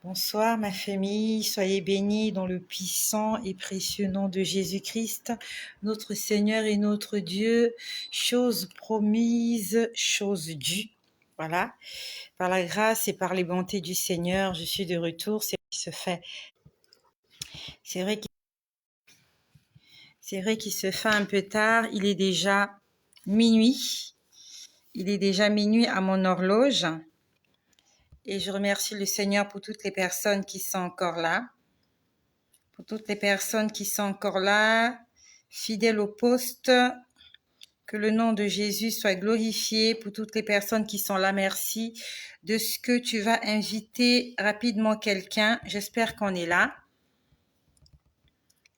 Bonsoir ma famille, soyez bénis dans le puissant et précieux nom de Jésus-Christ, notre Seigneur et notre Dieu, chose promise, chose due. Voilà, par la grâce et par les bontés du Seigneur, je suis de retour, c'est ce qui se fait. C'est vrai qu'il se fait un peu tard, il est déjà minuit. Il est déjà minuit à mon horloge. Et je remercie le Seigneur pour toutes les personnes qui sont encore là. Pour toutes les personnes qui sont encore là, fidèles au poste, que le nom de Jésus soit glorifié. Pour toutes les personnes qui sont là, merci de ce que tu vas inviter rapidement quelqu'un. J'espère qu'on est là.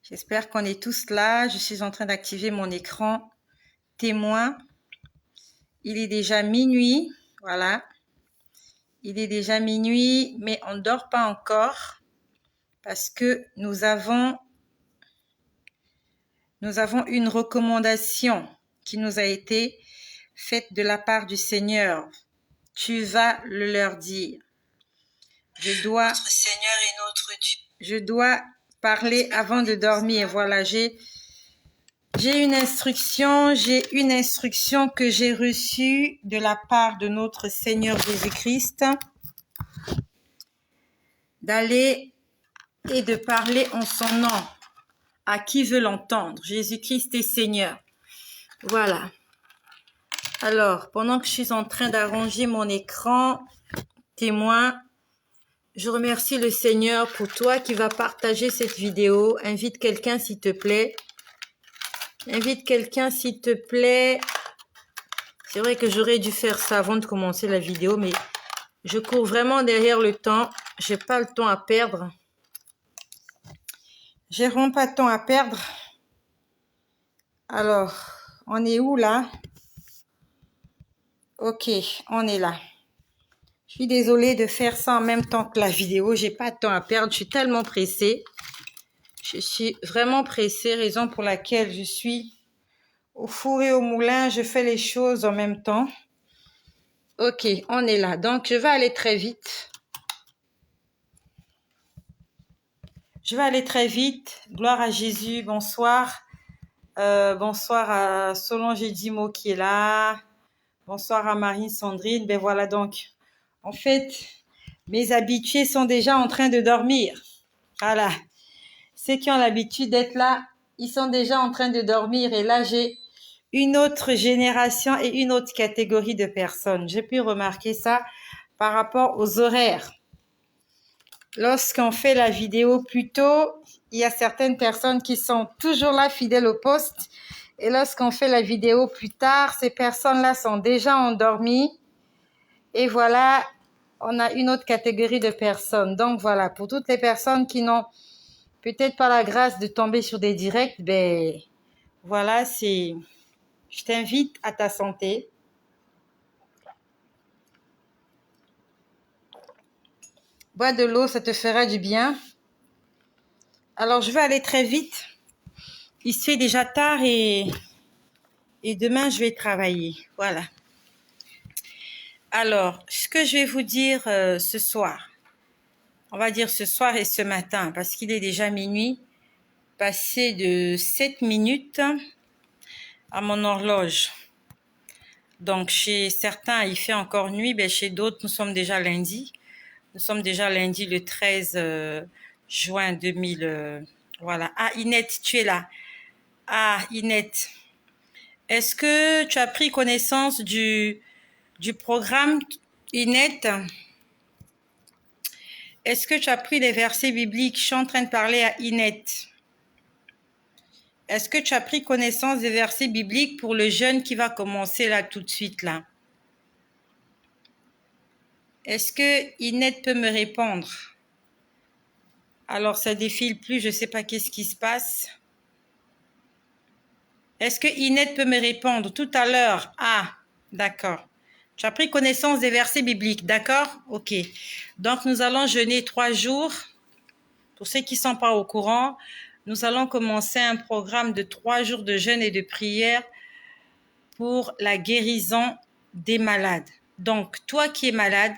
J'espère qu'on est tous là. Je suis en train d'activer mon écran témoin. Il est déjà minuit. Voilà. Il est déjà minuit, mais on ne dort pas encore parce que nous avons une recommandation qui nous a été faite de la part du Seigneur. Tu vas le leur dire. Je dois parler avant de dormir. Voilà, j'ai une instruction que j'ai reçue de la part de notre Seigneur Jésus-Christ d'aller et de parler en son nom à qui veut l'entendre. Jésus-Christ est Seigneur. Voilà. Alors, pendant que je suis en train d'arranger mon écran témoin, je remercie le Seigneur pour toi qui va partager cette vidéo. Invite quelqu'un s'il te plaît. Invite quelqu'un s'il te plaît. C'est vrai que j'aurais dû faire ça avant de commencer la vidéo, mais je cours vraiment derrière le temps. J'ai pas le temps à perdre. J'ai vraiment pas de temps à perdre. Alors, on est où là? Ok, on est là. Je suis désolée de faire ça en même temps que la vidéo. J'ai pas de temps à perdre. Je suis tellement pressée. Je suis vraiment pressée, raison pour laquelle je suis au four et au moulin. Je fais les choses en même temps. Ok, on est là. Donc, je vais aller très vite. Gloire à Jésus. Bonsoir. Bonsoir à Solange Edimo qui est là. Bonsoir à Marine Sandrine. Ben voilà donc. En fait, mes habitués sont déjà en train de dormir. Voilà. Ceux qui ont l'habitude d'être là, ils sont déjà en train de dormir. Et là, j'ai une autre génération et une autre catégorie de personnes. J'ai pu remarquer ça par rapport aux horaires. Lorsqu'on fait la vidéo plus tôt, il y a certaines personnes qui sont toujours là, fidèles au poste. Et lorsqu'on fait la vidéo plus tard, ces personnes-là sont déjà endormies. Et voilà, on a une autre catégorie de personnes. Donc voilà, pour toutes les personnes qui n'ont peut-être pas la grâce de tomber sur des directs, ben voilà, je t'invite à ta santé. Bois de l'eau, ça te fera du bien. Alors, je vais aller très vite. Il se fait déjà tard et demain, je vais travailler. Voilà. Alors, ce que je vais vous dire ce soir, on va dire ce soir et ce matin, parce qu'il est déjà minuit, passé de 7 minutes à mon horloge. Donc, chez certains, il fait encore nuit, ben, chez d'autres, nous sommes déjà lundi. Nous sommes déjà lundi le 13 juin 2000. Voilà. Ah, Inette, tu es là. Ah, Inette. Est-ce que tu as pris connaissance du programme, Inette? Est-ce que tu as pris les versets bibliques? Je suis en train de parler à Inette. Est-ce que tu as pris connaissance des versets bibliques pour le jeûne qui va commencer là tout de suite là? Est-ce que Inette peut me répondre? Alors, ça défile plus, je ne sais pas qu'est-ce qui se passe. Est-ce que Inette peut me répondre tout à l'heure? Ah, d'accord. Tu as pris connaissance des versets bibliques, d'accord? Ok. Donc, nous allons jeûner 3 jours. Pour ceux qui ne sont pas au courant, nous allons commencer un programme de 3 jours de jeûne et de prière pour la guérison des malades. Donc, toi qui es malade,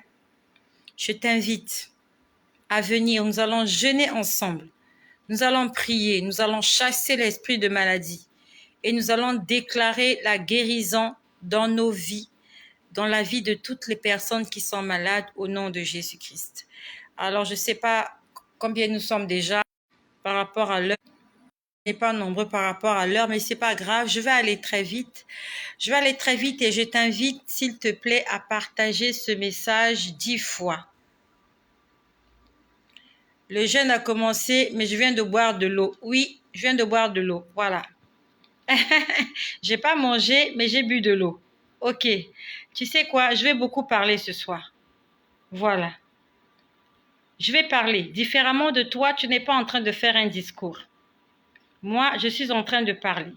je t'invite à venir, nous allons jeûner ensemble. Nous allons prier, nous allons chasser l'esprit de maladie et nous allons déclarer la guérison dans nos vies, dans la vie de toutes les personnes qui sont malades au nom de Jésus-Christ. Alors, je ne sais pas combien nous sommes déjà par rapport à l'heure. On n'est pas nombreux par rapport à l'heure, mais c'est pas grave. Je vais aller très vite. Je vais aller très vite et je t'invite, s'il te plaît, à partager ce message 10 fois. Le jeûne a commencé, mais je viens de boire de l'eau. Oui, je viens de boire de l'eau. Voilà. J'ai pas mangé, mais j'ai bu de l'eau. Ok. Tu sais quoi? Je vais beaucoup parler ce soir. Voilà. Je vais parler. Différemment de toi, tu n'es pas en train de faire un discours. Moi, je suis en train de parler.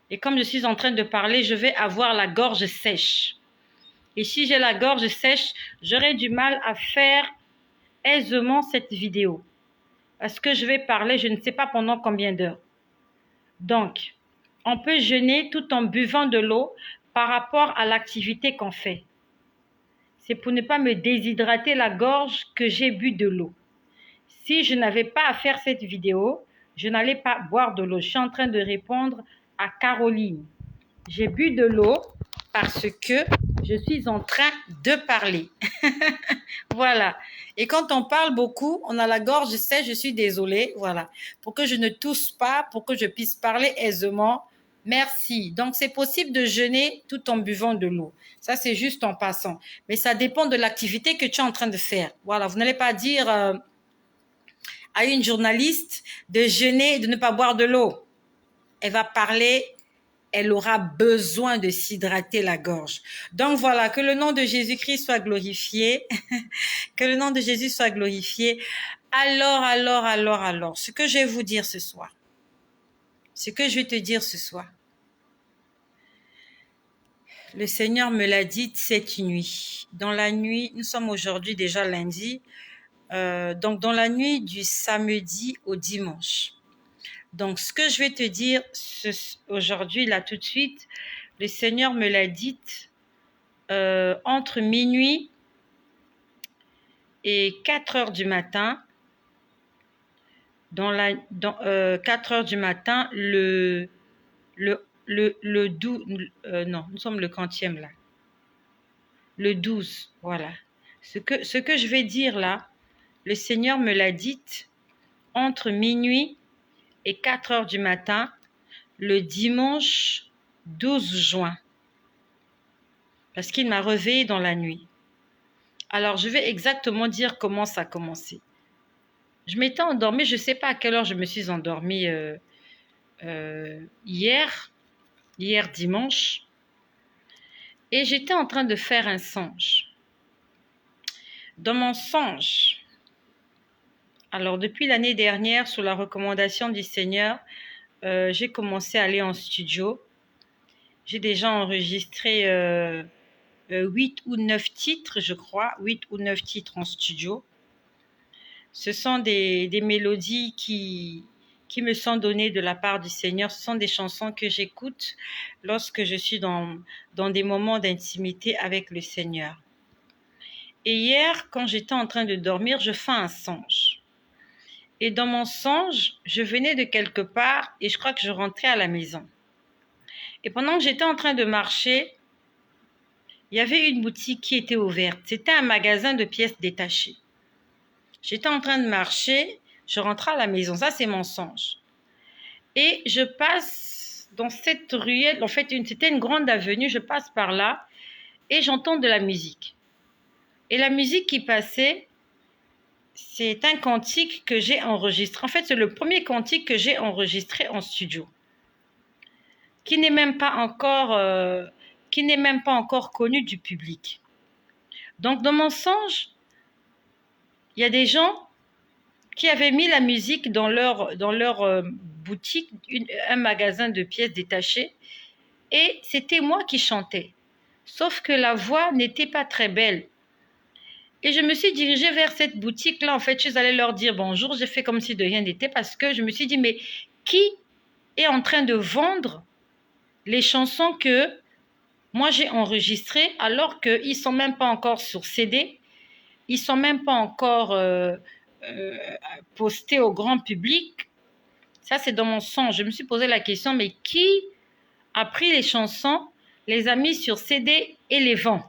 Et comme je suis en train de parler, je vais avoir la gorge sèche. Et si j'ai la gorge sèche, j'aurai du mal à faire aisément cette vidéo. Parce que je vais parler, je ne sais pas pendant combien d'heures. Donc, on peut jeûner tout en buvant de l'eau par rapport à l'activité qu'on fait. C'est pour ne pas me déshydrater la gorge que j'ai bu de l'eau. Si je n'avais pas à faire cette vidéo, je n'allais pas boire de l'eau. Je suis en train de répondre à Caroline. J'ai bu de l'eau parce que je suis en train de parler. Voilà. Et quand on parle beaucoup, on a la gorge sèche, je suis désolée. Voilà. Pour que je ne tousse pas, pour que je puisse parler aisément. Merci. Donc, c'est possible de jeûner tout en buvant de l'eau. Ça, c'est juste en passant. Mais ça dépend de l'activité que tu es en train de faire. Voilà. Vous n'allez pas dire à une journaliste de jeûner et de ne pas boire de l'eau. Elle va parler, elle aura besoin de s'hydrater la gorge. Donc voilà, que le nom de Jésus-Christ soit glorifié. Que le nom de Jésus soit glorifié. Alors, ce que je vais vous dire ce soir. Ce que je vais te dire ce soir. Le Seigneur me l'a dit cette nuit. Dans la nuit, nous sommes aujourd'hui déjà lundi. Donc dans la nuit du samedi au dimanche. Donc ce que je vais te dire aujourd'hui, là tout de suite, le Seigneur me l'a dit entre minuit et 4 heures du matin. Dans 4 heures du matin, le 12, non, nous sommes le quantième là. Le 12, voilà. Ce que je vais dire là, le Seigneur me l'a dit entre minuit et 4 heures du matin, le dimanche 12 juin. Parce qu'il m'a réveillée dans la nuit. Alors, je vais exactement dire comment ça a commencé. Je m'étais endormie, je ne sais pas à quelle heure je me suis endormie hier dimanche. Et j'étais en train de faire un songe. Dans mon songe, alors depuis l'année dernière, sous la recommandation du Seigneur, j'ai commencé à aller en studio. J'ai déjà enregistré 8 ou 9 titres, je crois, 8 ou 9 titres en studio. Ce sont des mélodies qui me sont données de la part du Seigneur. Ce sont des chansons que j'écoute lorsque je suis dans des moments d'intimité avec le Seigneur. Et hier, quand j'étais en train de dormir, je fais un songe. Et dans mon songe, je venais de quelque part et je crois que je rentrais à la maison. Et pendant que j'étais en train de marcher, il y avait une boutique qui était ouverte. C'était un magasin de pièces détachées. J'étais en train de marcher, je rentrais à la maison. Ça, c'est mon songe. Et je passe dans cette ruelle. En fait, c'était une grande avenue. Je passe par là et j'entends de la musique. Et la musique qui passait, c'est un cantique que j'ai enregistré. En fait, c'est le premier cantique que j'ai enregistré en studio, qui n'est même pas encore connu du public. Donc, dans mon songe, il y a des gens qui avaient mis la musique dans leur boutique, un magasin de pièces détachées, et c'était moi qui chantais. Sauf que la voix n'était pas très belle. Et je me suis dirigée vers cette boutique-là. En fait, je suis allée leur dire bonjour. J'ai fait comme si de rien n'était parce que je me suis dit, mais qui est en train de vendre les chansons que moi j'ai enregistrées alors qu'ils ne sont même pas encore sur CD, ils ne sont même pas encore postées au grand public. Ça, c'est dans mon songe. Je me suis posé la question, mais qui a pris les chansons, les a mis sur CD et les vend?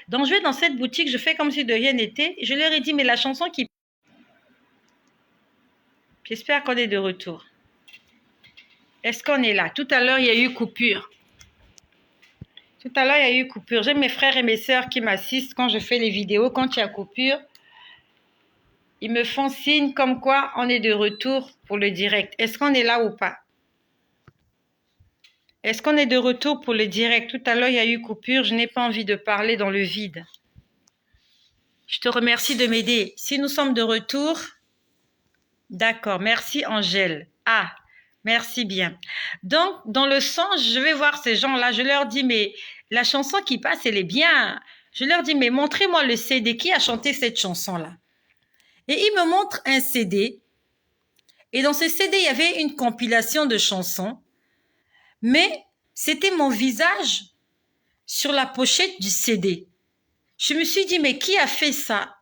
Donc, je vais dans cette boutique, je fais comme si de rien n'était. Je leur ai dit, mais la chanson qui... J'espère qu'on est de retour. Est-ce qu'on est là? Tout à l'heure, il y a eu coupure. Tout à l'heure, il y a eu coupure. J'ai mes frères et mes sœurs qui m'assistent quand je fais les vidéos. Quand il y a coupure, ils me font signe comme quoi on est de retour pour le direct. Est-ce qu'on est là ou pas? Est-ce qu'on est de retour pour le direct? Tout à l'heure, il y a eu coupure. Je n'ai pas envie de parler dans le vide. Je te remercie de m'aider. Si nous sommes de retour, d'accord. Merci Angèle. Ah, merci bien. Donc, dans le sens, je vais voir ces gens-là. Je leur dis, mais la chanson qui passe, elle est bien. Je leur dis, mais montrez-moi le CD. Qui a chanté cette chanson-là? Et ils me montrent un CD. Et dans ce CD, il y avait une compilation de chansons. Mais c'était mon visage sur la pochette du CD. Je me suis dit, mais qui a fait ça?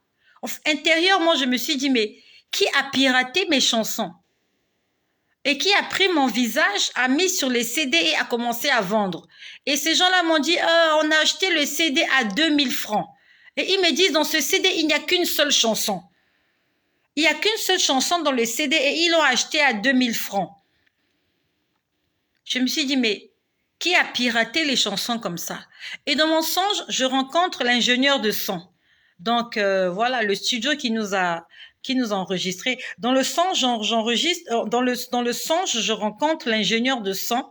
Intérieurement, je me suis dit, mais qui a piraté mes chansons? Et qui a pris mon visage, a mis sur les CD et a commencé à vendre? Et ces gens-là m'ont dit, on a acheté le CD à 2000 francs. Et ils me disent, dans ce CD, il n'y a qu'une seule chanson. Il n'y a qu'une seule chanson dans le CD et ils l'ont acheté à 2000 francs. Je me suis dit, mais qui a piraté les chansons comme ça? Et dans mon songe, je rencontre l'ingénieur de son. Donc, voilà, le studio qui nous a enregistré. Dans le songe, j'enregistre, dans le songe, je rencontre l'ingénieur de son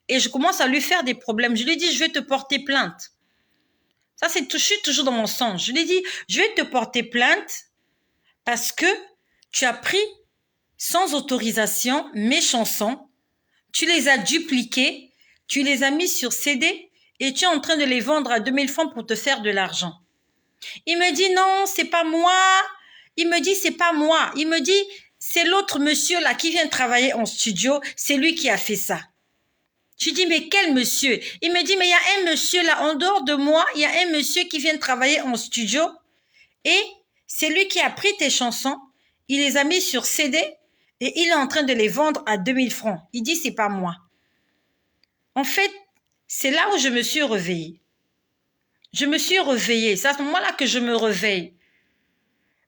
et je commence à lui faire des problèmes. Je lui ai dit, je vais te porter plainte. Ça, je suis toujours dans mon songe. Je lui ai dit, je vais te porter plainte parce que tu as pris sans autorisation mes chansons, tu les as dupliquées, tu les as mis sur CD et tu es en train de les vendre à 2000 francs pour te faire de l'argent. Il me dit non, c'est pas moi. Il me dit c'est pas moi. Il me dit c'est l'autre monsieur là qui vient travailler en studio, c'est lui qui a fait ça. Je dis mais quel monsieur? Il me dit mais il y a un monsieur là en dehors de moi, il y a un monsieur qui vient travailler en studio et c'est lui qui a pris tes chansons, il les a mis sur CD et il est en train de les vendre à 2000 francs. Il dit c'est pas moi. En fait, c'est là où je me suis réveillée. Je me suis réveillée. C'est à ce moment-là que je me réveille.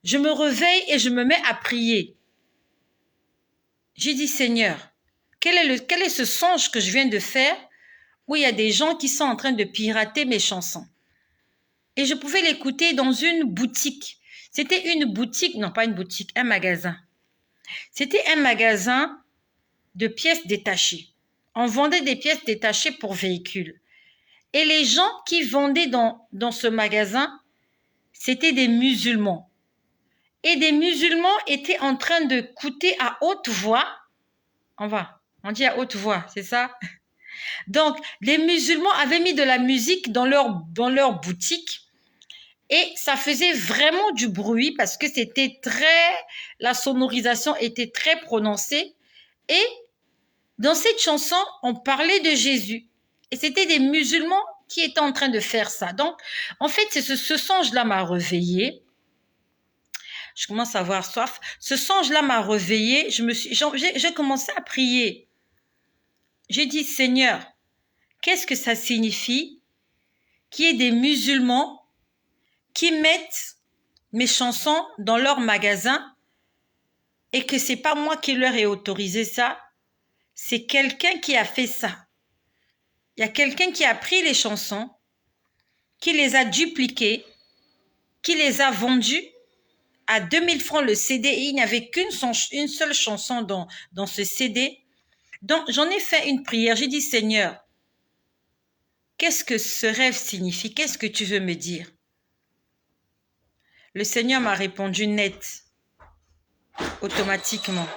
Je me réveille et je me mets à prier. J'ai dit, Seigneur, quel est ce songe que je viens de faire où il y a des gens qui sont en train de pirater mes chansons? Et je pouvais l'écouter dans une boutique. C'était une boutique, non pas une boutique, un magasin. C'était un magasin de pièces détachées. On vendait des pièces détachées pour véhicules. Et les gens qui vendaient dans ce magasin, c'était des musulmans. Et des musulmans étaient en train de écouter à haute voix. On dit à haute voix, c'est ça? Donc, les musulmans avaient mis de la musique dans leur boutique. Et ça faisait vraiment du bruit parce que la sonorisation était très prononcée. Et dans cette chanson, on parlait de Jésus. Et c'était des musulmans qui étaient en train de faire ça. Donc, en fait, c'est ce songe-là m'a réveillée. Je commence à avoir soif. Ce songe-là m'a réveillée. J'ai commencé à prier. J'ai dit, Seigneur, qu'est-ce que ça signifie qu'il y ait des musulmans qui mettent mes chansons dans leur magasin et que c'est pas moi qui leur ai autorisé ça, c'est quelqu'un qui a fait ça. Il y a quelqu'un qui a pris les chansons, qui les a dupliquées, qui les a vendues à 2000 francs le CD et il n'y avait une seule chanson dans ce CD. Donc, j'en ai fait une prière. J'ai dit, Seigneur, qu'est-ce que ce rêve signifie? Qu'est-ce que tu veux me dire? Le Seigneur m'a répondu net, automatiquement.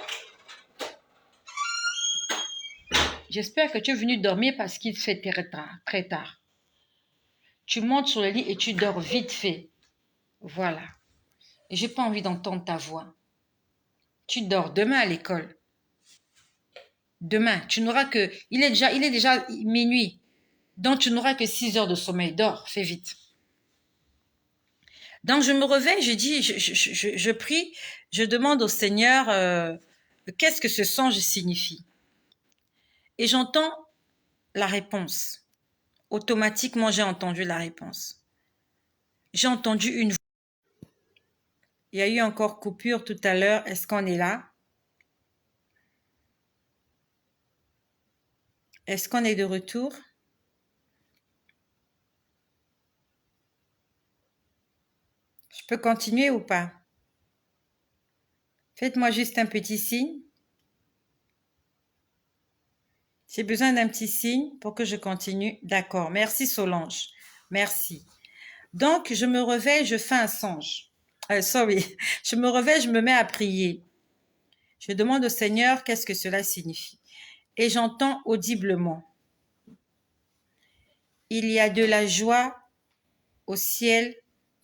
J'espère que tu es venu dormir parce qu'il fait très tard. Tu montes sur le lit et tu dors vite fait. Voilà. Et j'ai pas envie d'entendre ta voix. Tu dors demain à l'école. Demain, tu n'auras que... Il est déjà minuit. Donc, tu n'auras que 6 heures de sommeil. Dors, fais vite. Donc, je me réveille, je dis, je prie, je demande au Seigneur, qu'est-ce que ce songe signifie? Et j'entends la réponse. Automatiquement, j'ai entendu la réponse. J'ai entendu une voix. Il y a eu encore coupure tout à l'heure. Est-ce qu'on est là? Est-ce qu'on est de retour? Je peux continuer ou pas? Faites-moi juste un petit signe. J'ai besoin d'un petit signe pour que je continue. D'accord. Merci Solange. Merci. Donc, je me réveille, je fais un songe. Sorry. Je me réveille, je me mets à prier. Je demande au Seigneur qu'est-ce que cela signifie. Et j'entends audiblement. Il y a de la joie au ciel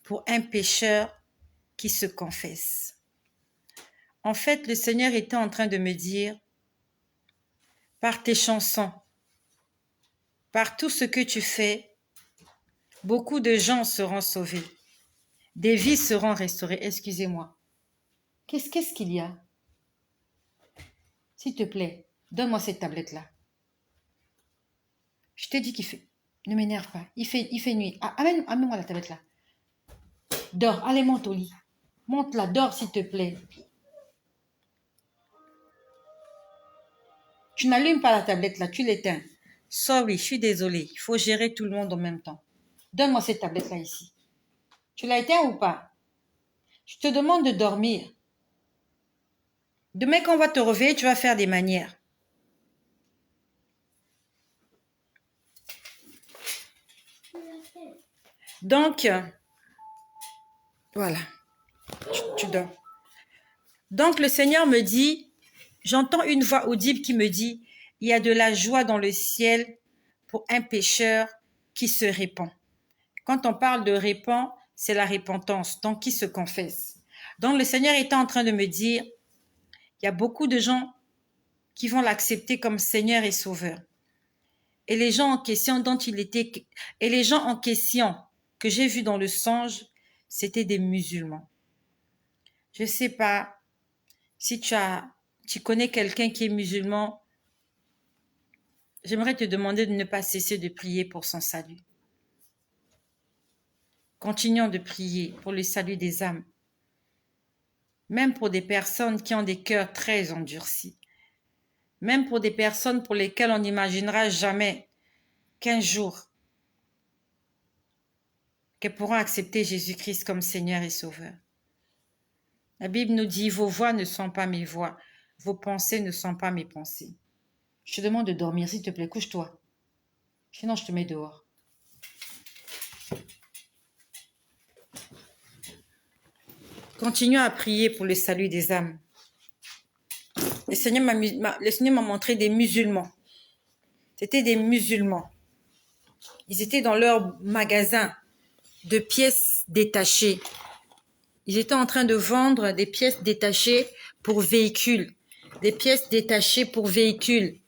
pour un pécheur qui se confesse. En fait, le Seigneur était en train de me dire, par tes chansons, par tout ce que tu fais, beaucoup de gens seront sauvés. Des vies seront restaurées. Excusez-moi. Qu'est-ce qu'il y a? S'il te plaît, donne-moi cette tablette-là. Je t'ai dit qu'il fait. Ne m'énerve pas. Il fait nuit. Ah, amène-moi la tablette là. Dors. Allez, monte au lit. Monte là, dors s'il te plaît. Tu n'allumes pas la tablette là, tu l'éteins. Sorry, je suis désolée. Il faut gérer tout le monde en même temps. Donne-moi cette tablette là ici. Tu l'as éteint ou pas? Je te demande de dormir. Demain, quand on va te réveiller, tu vas faire des manières. Donc, voilà. Tu dors. Donc, le Seigneur me dit, j'entends une voix audible qui me dit, il y a de la joie dans le ciel pour un pécheur qui se répand. Quand on parle de répand, c'est la repentance, donc qui se confesse. Donc, le Seigneur était en train de me dire, il y a beaucoup de gens qui vont l'accepter comme Seigneur et Sauveur. Et les gens en question que j'ai vus dans le songe, c'était des musulmans. Je ne sais pas si tu connais quelqu'un qui est musulman, j'aimerais te demander de ne pas cesser de prier pour son salut. Continuons de prier pour le salut des âmes, même pour des personnes qui ont des cœurs très endurcis, même pour des personnes pour lesquelles on n'imaginera jamais qu'un jour, qu'elles pourront accepter Jésus-Christ comme Seigneur et Sauveur. La Bible nous dit, vos voix ne sont pas mes voix, vos pensées ne sont pas mes pensées. Je te demande de dormir, s'il te plaît, couche-toi. Sinon, je te mets dehors. Continuons à prier pour le salut des âmes. Le Seigneur m'a montré des musulmans. C'était des musulmans. Ils étaient dans leur magasin de pièces détachées. Ils étaient en train de vendre des pièces détachées pour véhicules. Des pièces détachées pour véhicules.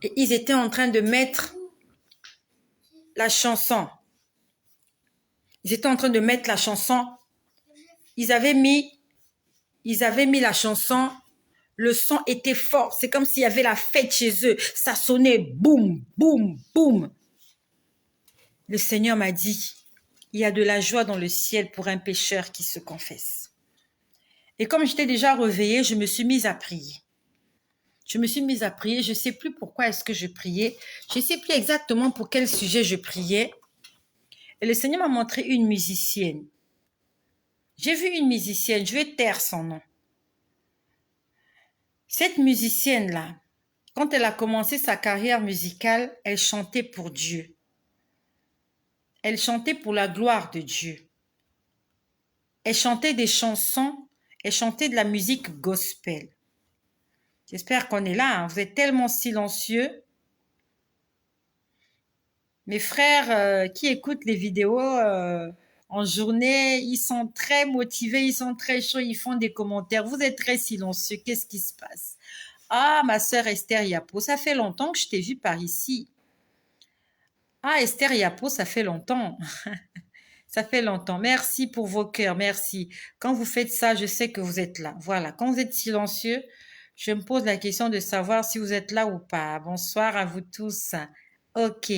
Et ils étaient en train de mettre la chanson. Ils étaient en train de mettre la chanson. Ils avaient mis la chanson. Le son était fort. C'est comme s'il y avait la fête chez eux. Ça sonnait boum, boum, boum. Le Seigneur m'a dit, il y a de la joie dans le ciel pour un pécheur qui se confesse. Et comme j'étais déjà réveillée, je me suis mise à prier. Je me suis mise à prier. Je ne sais plus pourquoi est-ce que je priais. Je ne sais plus exactement pour quel sujet je priais. Et le Seigneur m'a montré une musicienne. J'ai vu une musicienne. Je vais taire son nom. Cette musicienne-là, quand elle a commencé sa carrière musicale, elle chantait pour Dieu. Elle chantait pour la gloire de Dieu. Elle chantait des chansons, elle chantait de la musique gospel. J'espère qu'on est là, hein. Vous êtes tellement silencieux. Mes frères qui écoutent les vidéos en journée, ils sont très motivés, ils sont très chauds, ils font des commentaires. Vous êtes très silencieux, qu'est-ce qui se passe? Ah, ma sœur Esther Yapo, ça fait longtemps que je t'ai vue par ici. Ah, Esther Yapo, ça fait longtemps. Ça fait longtemps. Merci pour vos cœurs, merci. Quand vous faites ça, je sais que vous êtes là. Voilà, quand vous êtes silencieux, je me pose la question de savoir si vous êtes là ou pas. Bonsoir à vous tous. Ok.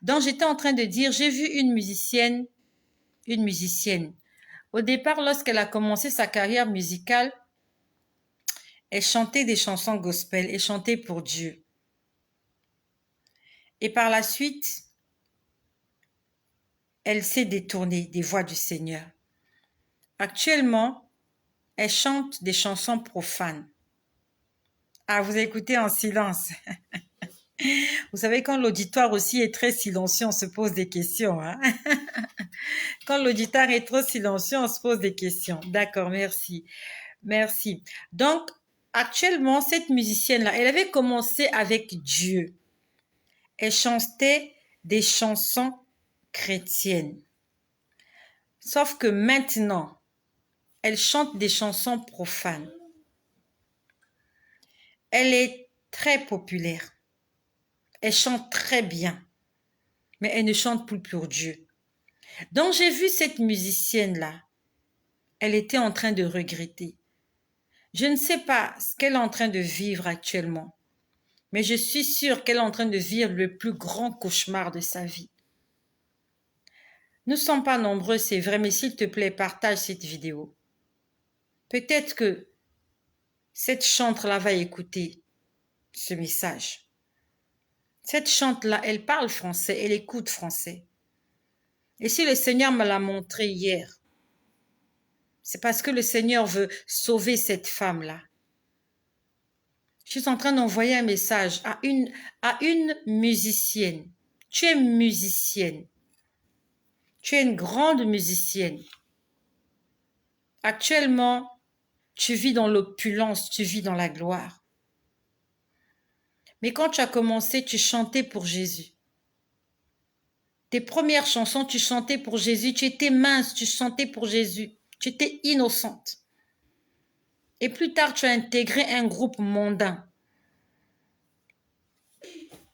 Donc, j'étais en train de dire, j'ai vu une musicienne. Au départ, lorsqu'elle a commencé sa carrière musicale, elle chantait des chansons gospel, elle chantait pour Dieu. Et par la suite, elle s'est détournée des voix du Seigneur. Actuellement, elle chante des chansons profanes. Ah, vous écoutez en silence. Vous savez, quand l'auditoire aussi est très silencieux, on se pose des questions. Hein? Quand l'auditoire est trop silencieux, on se pose des questions. D'accord, merci. Merci. Donc, actuellement, cette musicienne-là, elle avait commencé avec Dieu. Elle chantait des chansons chrétiennes. Sauf que maintenant, elle chante des chansons profanes. Elle est très populaire. Elle chante très bien. Mais elle ne chante plus pour Dieu. Donc j'ai vu cette musicienne-là. Elle était en train de regretter. Je ne sais pas ce qu'elle est en train de vivre actuellement. Mais je suis sûre qu'elle est en train de vivre le plus grand cauchemar de sa vie. Nous ne sommes pas nombreux, c'est vrai, mais s'il te plaît, partage cette vidéo. Peut-être que cette chante-là va écouter ce message. Cette chante-là, elle parle français, elle écoute français. Et si le Seigneur me l'a montré hier, c'est parce que le Seigneur veut sauver cette femme-là. Je suis en train d'envoyer un message à une musicienne. Tu es musicienne. Tu es une grande musicienne. Actuellement, tu vis dans l'opulence, tu vis dans la gloire. Mais quand tu as commencé, tu chantais pour Jésus. Tes premières chansons, tu chantais pour Jésus. Tu étais mince, tu chantais pour Jésus. Tu étais innocente. Et plus tard, tu as intégré un groupe mondain.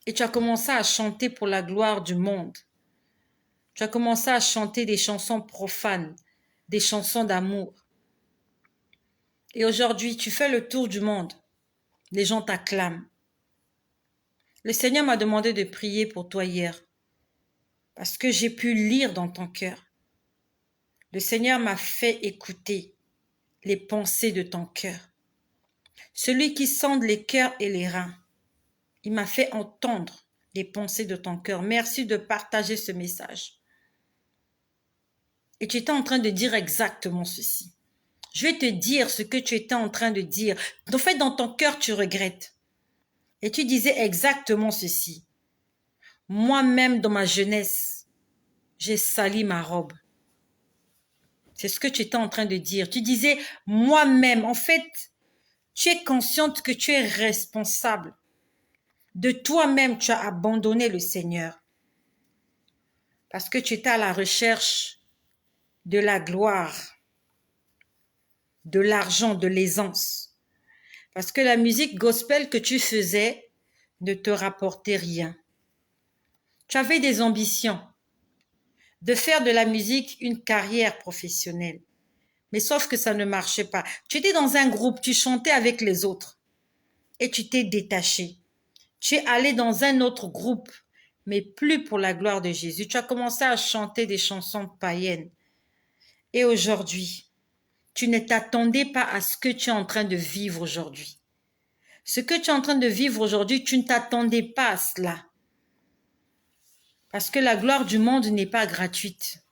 Et tu as commencé à chanter pour la gloire du monde. Tu as commencé à chanter des chansons profanes, des chansons d'amour. Et aujourd'hui, tu fais le tour du monde. Les gens t'acclament. Le Seigneur m'a demandé de prier pour toi hier. Parce que j'ai pu lire dans ton cœur. Le Seigneur m'a fait écouter les pensées de ton cœur. Celui qui sonde les cœurs et les reins. Il m'a fait entendre les pensées de ton cœur. Merci de partager ce message. Et tu étais en train de dire exactement ceci. Je vais te dire ce que tu étais en train de dire. En fait, dans ton cœur, tu regrettes. Et tu disais exactement ceci. Moi-même, dans ma jeunesse, j'ai sali ma robe. C'est ce que tu étais en train de dire. Tu disais, moi-même, en fait, tu es consciente que tu es responsable. De toi-même, tu as abandonné le Seigneur. Parce que tu étais à la recherche de la gloire, de l'argent, de l'aisance. Parce que la musique gospel que tu faisais ne te rapportait rien. Tu avais des ambitions de faire de la musique une carrière professionnelle. Mais sauf que ça ne marchait pas. Tu étais dans un groupe, tu chantais avec les autres et tu t'es détaché. Tu es allé dans un autre groupe, mais plus pour la gloire de Jésus. Tu as commencé à chanter des chansons païennes. Et aujourd'hui, tu ne t'attendais pas à ce que tu es en train de vivre aujourd'hui. Ce que tu es en train de vivre aujourd'hui, tu ne t'attendais pas à cela. Parce que la gloire du monde n'est pas gratuite.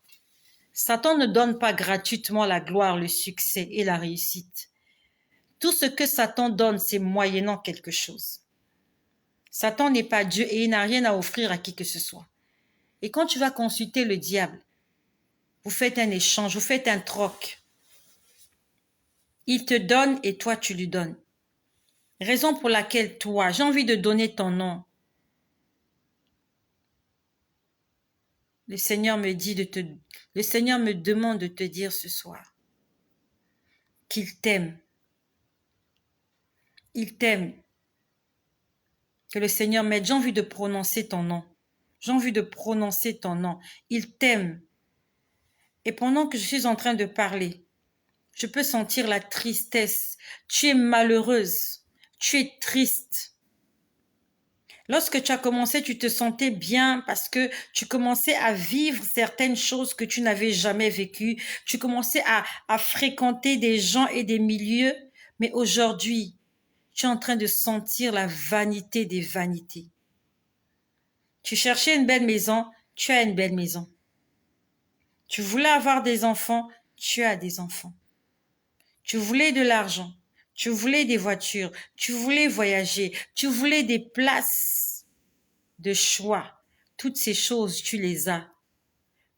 Satan ne donne pas gratuitement la gloire, le succès et la réussite. Tout ce que Satan donne, c'est moyennant quelque chose. Satan n'est pas Dieu et il n'a rien à offrir à qui que ce soit. Et quand tu vas consulter le diable, vous faites un échange, vous faites un troc. Il te donne et toi tu lui donnes. Raison pour laquelle toi, j'ai envie de donner ton nom. Le Seigneur me demande de te dire ce soir qu'il t'aime. Il t'aime. Que le Seigneur m'aide. J'ai envie de prononcer ton nom. J'ai envie de prononcer ton nom. Il t'aime. Et pendant que je suis en train de parler, je peux sentir la tristesse. Tu es malheureuse. Tu es triste. Lorsque tu as commencé, tu te sentais bien parce que tu commençais à vivre certaines choses que tu n'avais jamais vécues. Tu commençais à fréquenter des gens et des milieux. Mais aujourd'hui, tu es en train de sentir la vanité des vanités. Tu cherchais une belle maison, tu as une belle maison. Tu voulais avoir des enfants, tu as des enfants. Tu voulais de l'argent, tu voulais des voitures, tu voulais voyager, tu voulais des places de choix. Toutes ces choses, tu les as.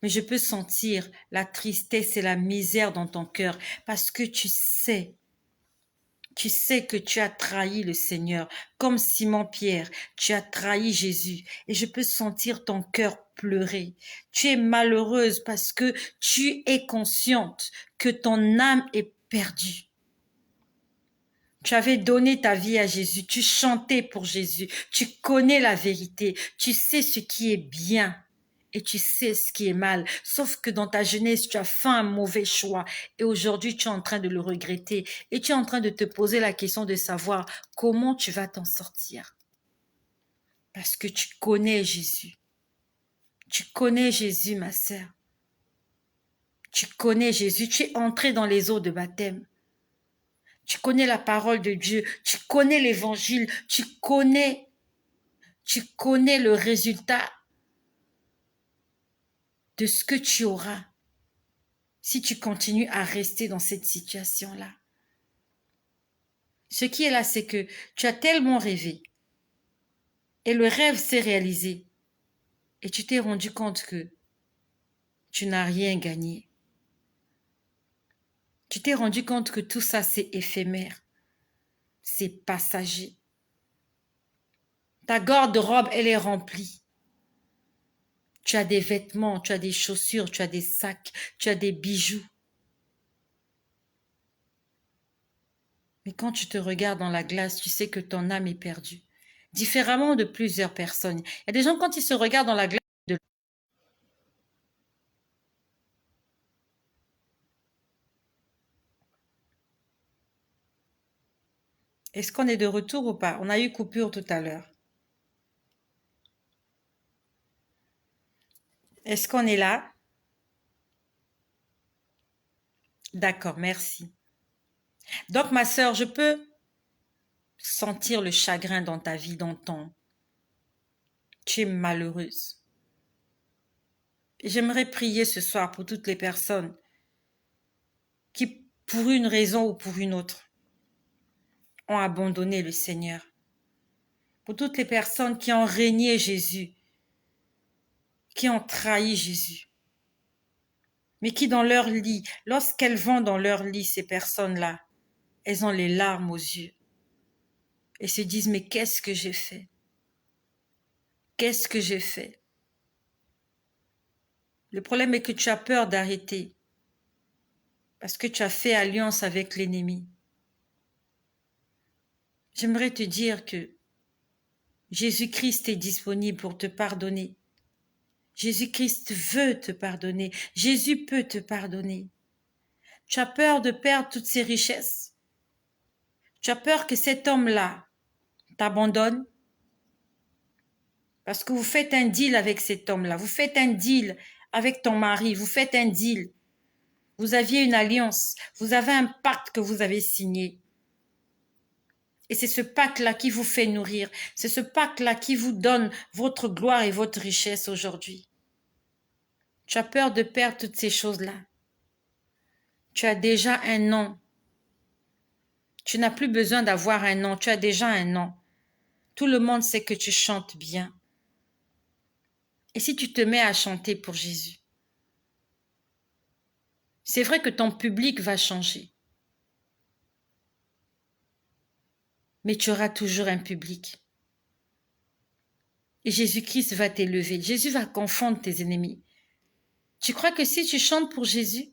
Mais je peux sentir la tristesse et la misère dans ton cœur parce que tu sais que tu as trahi le Seigneur. Comme Simon-Pierre, tu as trahi Jésus. Et je peux sentir ton cœur pleurer. Tu es malheureuse parce que tu es consciente que ton âme est perdue. Tu avais donné ta vie à Jésus, tu chantais pour Jésus, tu connais la vérité, tu sais ce qui est bien et tu sais ce qui est mal. Sauf que dans ta jeunesse, tu as fait un mauvais choix et aujourd'hui, tu es en train de le regretter et tu es en train de te poser la question de savoir comment tu vas t'en sortir. Parce que tu connais Jésus. Tu connais Jésus, ma sœur. Tu connais Jésus, tu es entré dans les eaux de baptême. Tu connais la parole de Dieu, tu connais l'évangile, tu connais le résultat de ce que tu auras si tu continues à rester dans cette situation-là. Ce qui est là, c'est que tu as tellement rêvé et le rêve s'est réalisé et tu t'es rendu compte que tu n'as rien gagné. Tu t'es rendu compte que tout ça, c'est éphémère, c'est passager. Ta garde-robe, elle est remplie. Tu as des vêtements, tu as des chaussures, tu as des sacs, tu as des bijoux. Mais quand tu te regardes dans la glace, tu sais que ton âme est perdue. Différemment de plusieurs personnes. Il y a des gens, quand ils se regardent dans la glace, est-ce qu'on est de retour ou pas? On a eu coupure tout à l'heure. Est-ce qu'on est là? D'accord, merci. Donc, ma sœur, je peux sentir le chagrin dans ta vie, dans ton... Tu es malheureuse. Et j'aimerais prier ce soir pour toutes les personnes qui, pour une raison ou pour une autre, ont abandonné le Seigneur. Pour toutes les personnes qui ont régné Jésus, qui ont trahi Jésus, mais qui dans leur lit, lorsqu'elles vont dans leur lit, ces personnes-là, elles ont les larmes aux yeux et se disent, mais qu'est-ce que j'ai fait? Qu'est-ce que j'ai fait? Le problème est que tu as peur d'arrêter parce que tu as fait alliance avec l'ennemi. J'aimerais te dire que Jésus-Christ est disponible pour te pardonner. Jésus-Christ veut te pardonner. Jésus peut te pardonner. Tu as peur de perdre toutes ces richesses. Tu as peur que cet homme-là t'abandonne parce que vous faites un deal avec cet homme-là. Vous faites un deal avec ton mari. Vous faites un deal. Vous aviez une alliance. Vous avez un pacte que vous avez signé. Et c'est ce pacte-là qui vous fait nourrir. C'est ce pacte-là qui vous donne votre gloire et votre richesse aujourd'hui. Tu as peur de perdre toutes ces choses-là. Tu as déjà un nom. Tu n'as plus besoin d'avoir un nom. Tu as déjà un nom. Tout le monde sait que tu chantes bien. Et si tu te mets à chanter pour Jésus, c'est vrai que ton public va changer. Mais tu auras toujours un public. Et Jésus-Christ va t'élever. Jésus va confondre tes ennemis. Tu crois que si tu chantes pour Jésus,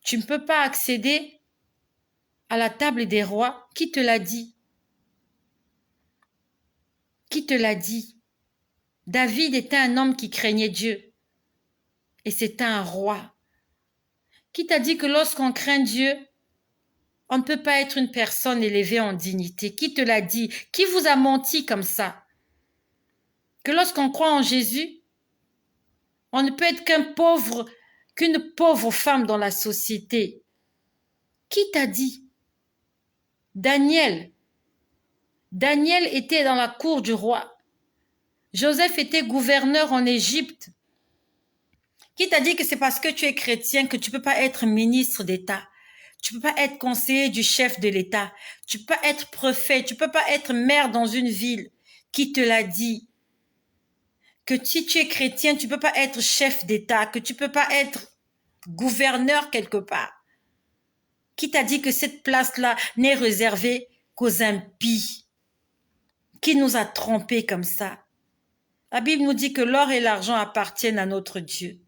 tu ne peux pas accéder à la table des rois? Qui te l'a dit? Qui te l'a dit? David était un homme qui craignait Dieu. Et c'est un roi. Qui t'a dit que lorsqu'on craint Dieu, on ne peut pas être une personne élevée en dignité? Qui te l'a dit? Qui vous a menti comme ça? Que lorsqu'on croit en Jésus, on ne peut être qu'une pauvre femme dans la société. Qui t'a dit? Daniel. Daniel était dans la cour du roi. Joseph était gouverneur en Égypte. Qui t'a dit que c'est parce que tu es chrétien que tu ne peux pas être ministre d'État? Tu ne peux pas être conseiller du chef de l'État. Tu ne peux pas être préfet. Tu ne peux pas être maire dans une ville. Qui te l'a dit? Que si tu es chrétien, tu ne peux pas être chef d'État, que tu ne peux pas être gouverneur quelque part. Qui t'a dit que cette place-là n'est réservée qu'aux impies? Qui nous a trompés comme ça? La Bible nous dit que l'or et l'argent appartiennent à notre Dieu.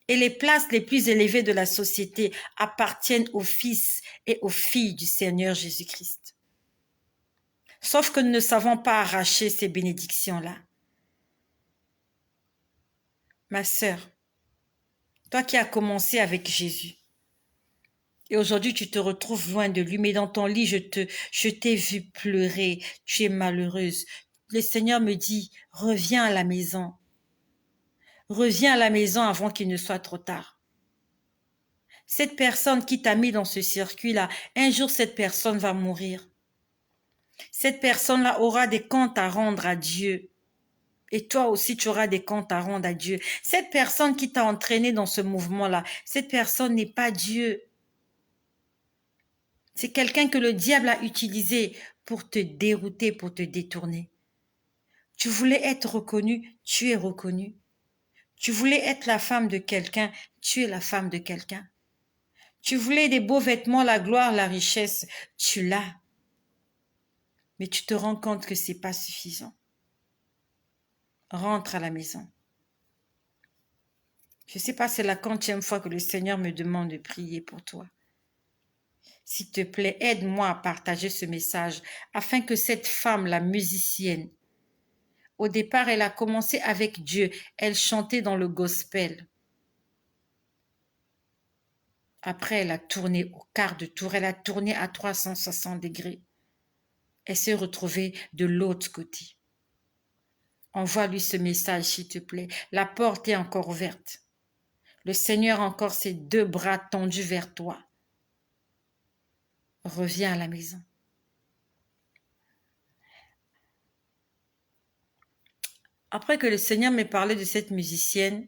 Et les places les plus élevées de la société appartiennent aux fils et aux filles du Seigneur Jésus-Christ. Sauf que nous ne savons pas arracher ces bénédictions-là. Ma sœur, toi qui as commencé avec Jésus, et aujourd'hui tu te retrouves loin de lui, mais dans ton lit, je t'ai vu pleurer, tu es malheureuse. Le Seigneur me dit, reviens à la maison. Reviens à la maison avant qu'il ne soit trop tard. Cette personne qui t'a mis dans ce circuit-là, un jour cette personne va mourir. Cette personne-là aura des comptes à rendre à Dieu. Et toi aussi, tu auras des comptes à rendre à Dieu. Cette personne qui t'a entraîné dans ce mouvement-là, cette personne n'est pas Dieu. C'est quelqu'un que le diable a utilisé pour te dérouter, pour te détourner. Tu voulais être reconnu, tu es reconnu. Tu voulais être la femme de quelqu'un, tu es la femme de quelqu'un. Tu voulais des beaux vêtements, la gloire, la richesse, tu l'as. Mais tu te rends compte que c'est pas suffisant. Rentre à la maison. Je ne sais pas, c'est la 40e fois que le Seigneur me demande de prier pour toi. S'il te plaît, aide-moi à partager ce message afin que cette femme, la musicienne, au départ, elle a commencé avec Dieu. Elle chantait dans le gospel. Après, elle a tourné au quart de tour. Elle a tourné à 360 degrés. Elle s'est retrouvée de l'autre côté. Envoie-lui ce message, s'il te plaît. La porte est encore ouverte. Le Seigneur a encore ses 2 bras tendus vers toi. Reviens à la maison. Après que le Seigneur m'ait parlé de cette musicienne,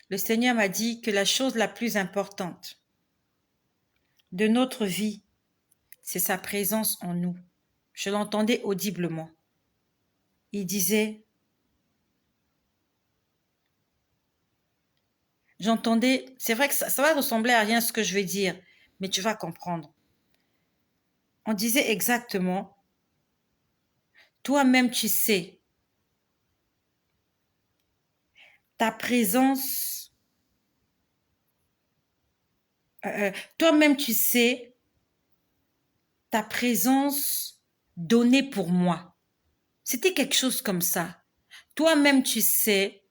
le Seigneur m'a dit que la chose la plus importante de notre vie, c'est sa présence en nous. Je l'entendais audiblement. Il disait, j'entendais, c'est vrai que ça va ressembler à rien ce que je vais dire, mais tu vas comprendre. On disait exactement, toi-même tu sais, ta présence, toi-même tu sais, ta présence donnée pour moi. C'était quelque chose comme ça. Toi-même tu sais,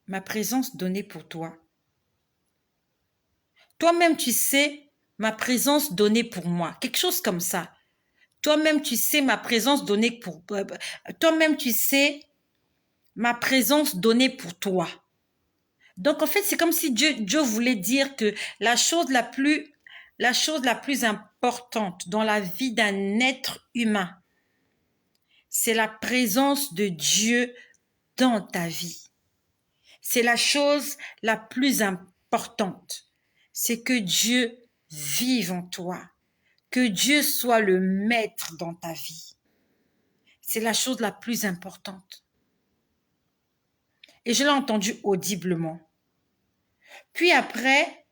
ma présence donnée pour toi. Toi-même tu sais, ma présence donnée pour moi. Quelque chose comme ça. Toi-même tu sais, ma présence donnée pour... toi-même tu sais, ma présence donnée pour toi. Donc en fait, c'est comme si Dieu voulait dire que la chose la plus importante dans la vie d'un être humain, c'est la présence de Dieu dans ta vie. C'est la chose la plus importante. C'est que Dieu vive en toi. Que Dieu soit le maître dans ta vie. C'est la chose la plus importante. Et je l'ai entendu audiblement. Puis après,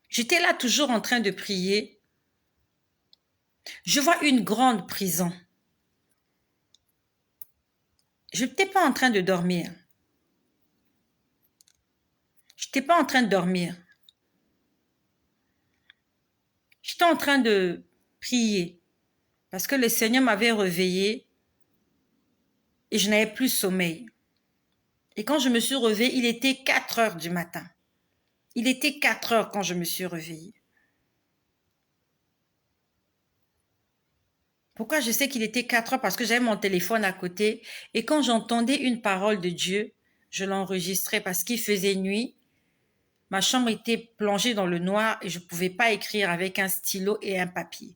j'étais là toujours en train de prier. Je vois une grande prison. Je n'étais pas en train de dormir. Je n'étais pas en train de dormir. J'étais en train de prier parce que le Seigneur m'avait réveillée et je n'avais plus sommeil. Et quand je me suis réveillée, il était 4 heures du matin. Il était 4 heures quand je me suis réveillée. Pourquoi je sais qu'il était 4 heures? Parce que j'avais mon téléphone à côté et quand j'entendais une parole de Dieu, je l'enregistrais parce qu'il faisait nuit. Ma chambre était plongée dans le noir et je ne pouvais pas écrire avec un stylo et un papier.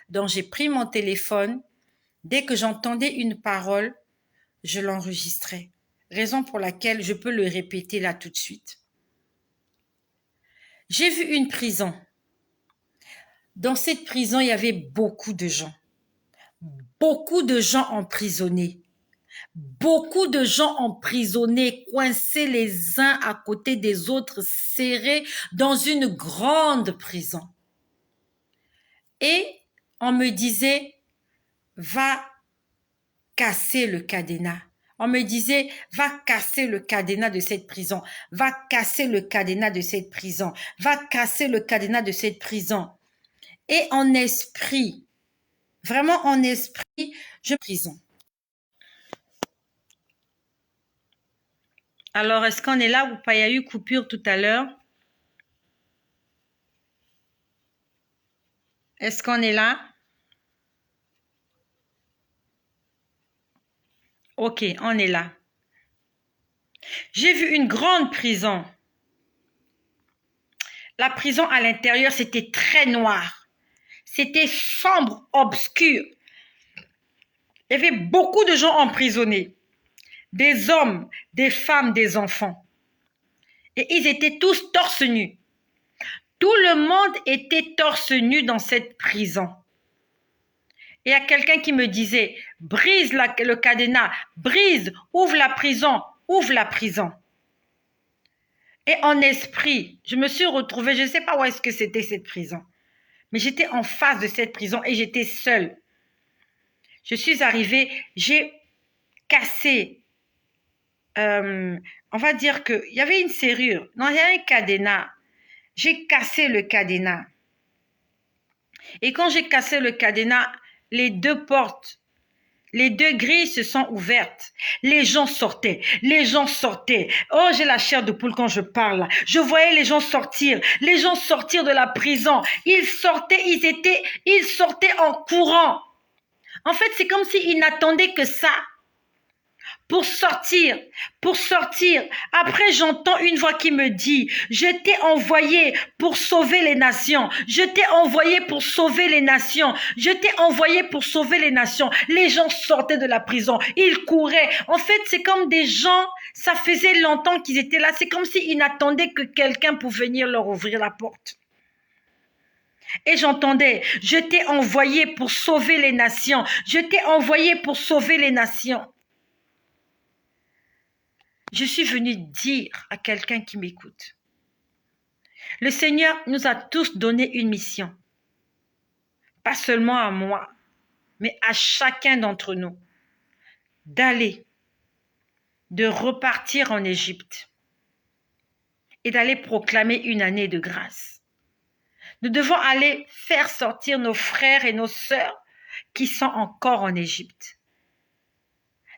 Donc j'ai pris mon téléphone. Dès que j'entendais une parole, je l'enregistrais. Raison pour laquelle je peux le répéter là tout de suite. J'ai vu une prison. Dans cette prison, il y avait beaucoup de gens. Beaucoup de gens emprisonnés. Beaucoup de gens emprisonnés, coincés les uns à côté des autres, serrés dans une grande prison. Et on me disait, va casser le cadenas. On me disait, va casser le cadenas de cette prison. Va casser le cadenas de cette prison. Va casser le cadenas de cette prison. Et en esprit, vraiment en esprit, je prison. Alors, est-ce qu'on est là ou pas? Il y a eu coupure tout à l'heure. Est-ce qu'on est là? Ok, on est là. J'ai vu une grande prison. La prison à l'intérieur, c'était très noir. C'était sombre, obscur. Il y avait beaucoup de gens emprisonnés. Des hommes, des femmes, des enfants. Et ils étaient tous torse nus. Tout le monde était torse nu dans cette prison. Et il y a quelqu'un qui me disait, brise le cadenas, brise, ouvre la prison, ouvre la prison. Et en esprit, je me suis retrouvée, je ne sais pas où est-ce que c'était cette prison, mais j'étais en face de cette prison et j'étais seule. Je suis arrivée, j'ai cassé, on va dire qu'il y avait une serrure, non, il y a un cadenas. J'ai cassé le cadenas. Et quand j'ai cassé le cadenas, les deux portes, les deux grilles se sont ouvertes. Les gens sortaient. Les gens sortaient. Oh, j'ai la chair de poule quand je parle. Je voyais les gens sortir. Les gens sortir de la prison. Ils sortaient, ils sortaient en courant. En fait, c'est comme s'ils n'attendaient que ça. Pour sortir, pour sortir. Après, j'entends une voix qui me dit, je t'ai envoyé pour sauver les nations. Je t'ai envoyé pour sauver les nations. Je t'ai envoyé pour sauver les nations. Les gens sortaient de la prison. Ils couraient. En fait, c'est comme des gens, ça faisait longtemps qu'ils étaient là. C'est comme s'ils n'attendaient que quelqu'un pour venir leur ouvrir la porte. Et j'entendais, je t'ai envoyé pour sauver les nations. Je t'ai envoyé pour sauver les nations. Je suis venue dire à quelqu'un qui m'écoute. Le Seigneur nous a tous donné une mission. Pas seulement à moi, mais à chacun d'entre nous. D'aller, de repartir en Égypte et d'aller proclamer une année de grâce. Nous devons aller faire sortir nos frères et nos sœurs qui sont encore en Égypte.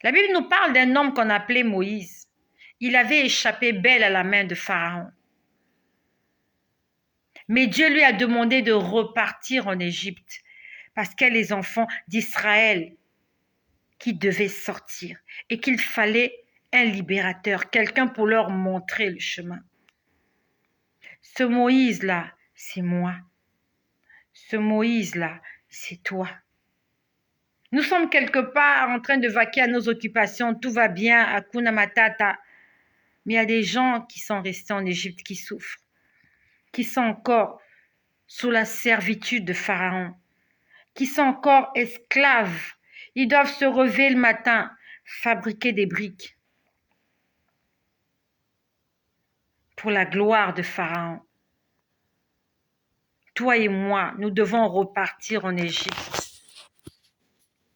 La Bible nous parle d'un homme qu'on appelait Moïse. Il avait échappé belle à la main de Pharaon. Mais Dieu lui a demandé de repartir en Égypte parce qu'il y a les enfants d'Israël qui devaient sortir et qu'il fallait un libérateur, quelqu'un pour leur montrer le chemin. Ce Moïse-là, c'est moi. Ce Moïse-là, c'est toi. Nous sommes quelque part en train de vaquer à nos occupations, tout va bien, Hakuna Matata. Mais il y a des gens qui sont restés en Égypte, qui souffrent, qui sont encore sous la servitude de Pharaon, qui sont encore esclaves. Ils doivent se lever le matin, fabriquer des briques pour la gloire de Pharaon. Toi et moi, nous devons repartir en Égypte,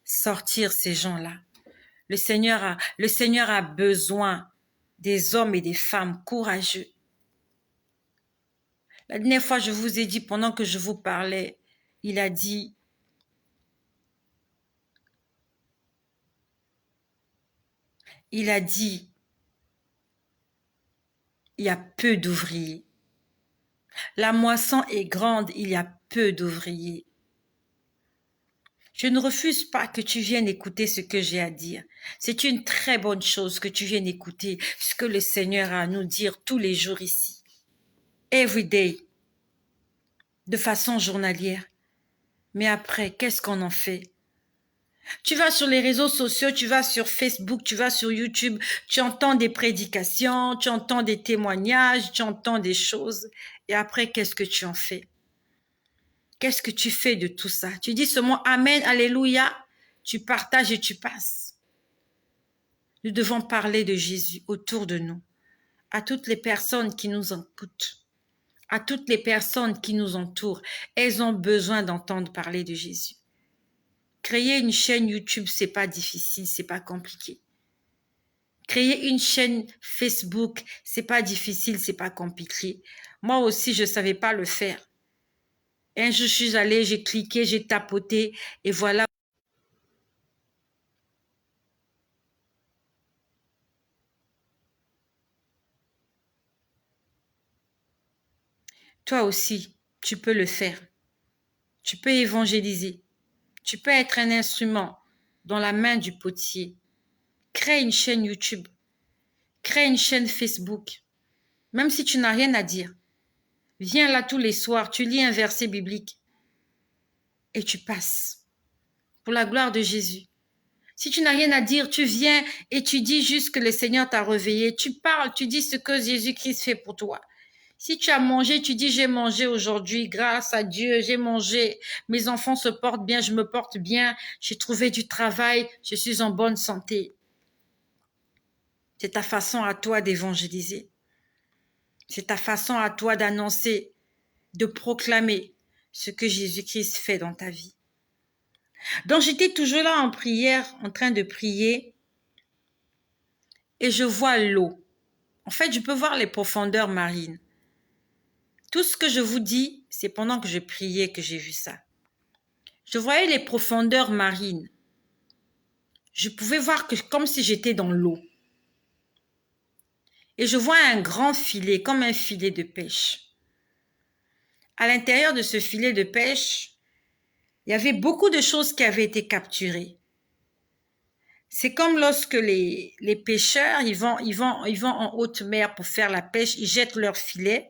sortir ces gens-là. Le Seigneur a besoin des hommes et des femmes courageux. La dernière fois, je vous ai dit, pendant que je vous parlais, il a dit, il a dit, il y a peu d'ouvriers. La moisson est grande, il y a peu d'ouvriers. Je ne refuse pas que tu viennes écouter ce que j'ai à dire. C'est une très bonne chose que tu viennes écouter ce que le Seigneur a à nous dire tous les jours ici. Every day. De façon journalière. Mais après, qu'est-ce qu'on en fait? Tu vas sur les réseaux sociaux, tu vas sur Facebook, tu vas sur YouTube, tu entends des prédications, tu entends des témoignages, tu entends des choses. Et après, qu'est-ce que tu en fais? Qu'est-ce que tu fais de tout ça? Tu dis seulement Amen, Alléluia, tu partages et tu passes. Nous devons parler de Jésus autour de nous, à toutes les personnes qui nous écoutent, à toutes les personnes qui nous entourent. Elles ont besoin d'entendre parler de Jésus. Créer une chaîne YouTube, c'est pas difficile, c'est pas compliqué. Créer une chaîne Facebook, c'est pas difficile, c'est pas compliqué. Moi aussi, je savais pas le faire. Un jour, je suis allée, j'ai cliqué, j'ai tapoté, et voilà. Toi aussi, tu peux le faire. Tu peux évangéliser. Tu peux être un instrument dans la main du potier. Crée une chaîne YouTube. Crée une chaîne Facebook. Même si tu n'as rien à dire. Viens là tous les soirs, tu lis un verset biblique. Et tu passes. Pour la gloire de Jésus. Si tu n'as rien à dire, tu viens et tu dis juste que le Seigneur t'a réveillé. Tu parles, tu dis ce que Jésus-Christ fait pour toi. Si tu as mangé, tu dis j'ai mangé aujourd'hui, grâce à Dieu, j'ai mangé. Mes enfants se portent bien, je me porte bien, j'ai trouvé du travail, je suis en bonne santé. C'est ta façon à toi d'évangéliser. C'est ta façon à toi d'annoncer, de proclamer ce que Jésus-Christ fait dans ta vie. Donc j'étais toujours là en prière, en train de prier, et je vois l'eau. En fait, je peux voir les profondeurs marines. Tout ce que je vous dis, c'est pendant que je priais que j'ai vu ça. Je voyais les profondeurs marines. Je pouvais voir que comme si j'étais dans l'eau. Et je vois un grand filet, comme un filet de pêche. À l'intérieur de ce filet de pêche, il y avait beaucoup de choses qui avaient été capturées. C'est comme lorsque les pêcheurs, ils vont en haute mer pour faire la pêche, ils jettent leur filet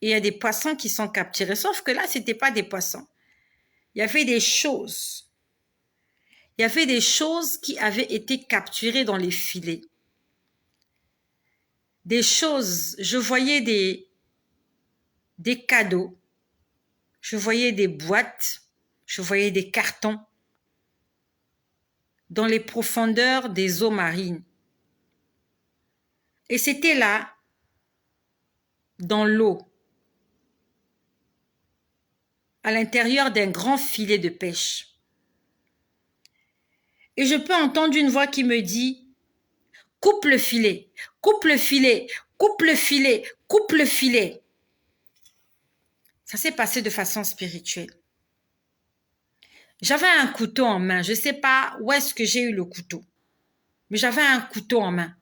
et il y a des poissons qui sont capturés. Sauf que là, c'était pas des poissons. Il y avait des choses. Il y avait des choses qui avaient été capturées dans les filets. Des choses, je voyais des cadeaux, je voyais des boîtes, je voyais des cartons dans les profondeurs des eaux marines. Et c'était là, dans l'eau, à l'intérieur d'un grand filet de pêche. Et je peux entendre une voix qui me dit, coupe le filet, coupe le filet, coupe le filet, coupe le filet. Ça s'est passé de façon spirituelle. J'avais un couteau en main. Je ne sais pas où est-ce que j'ai eu le couteau. Mais j'avais un couteau en main.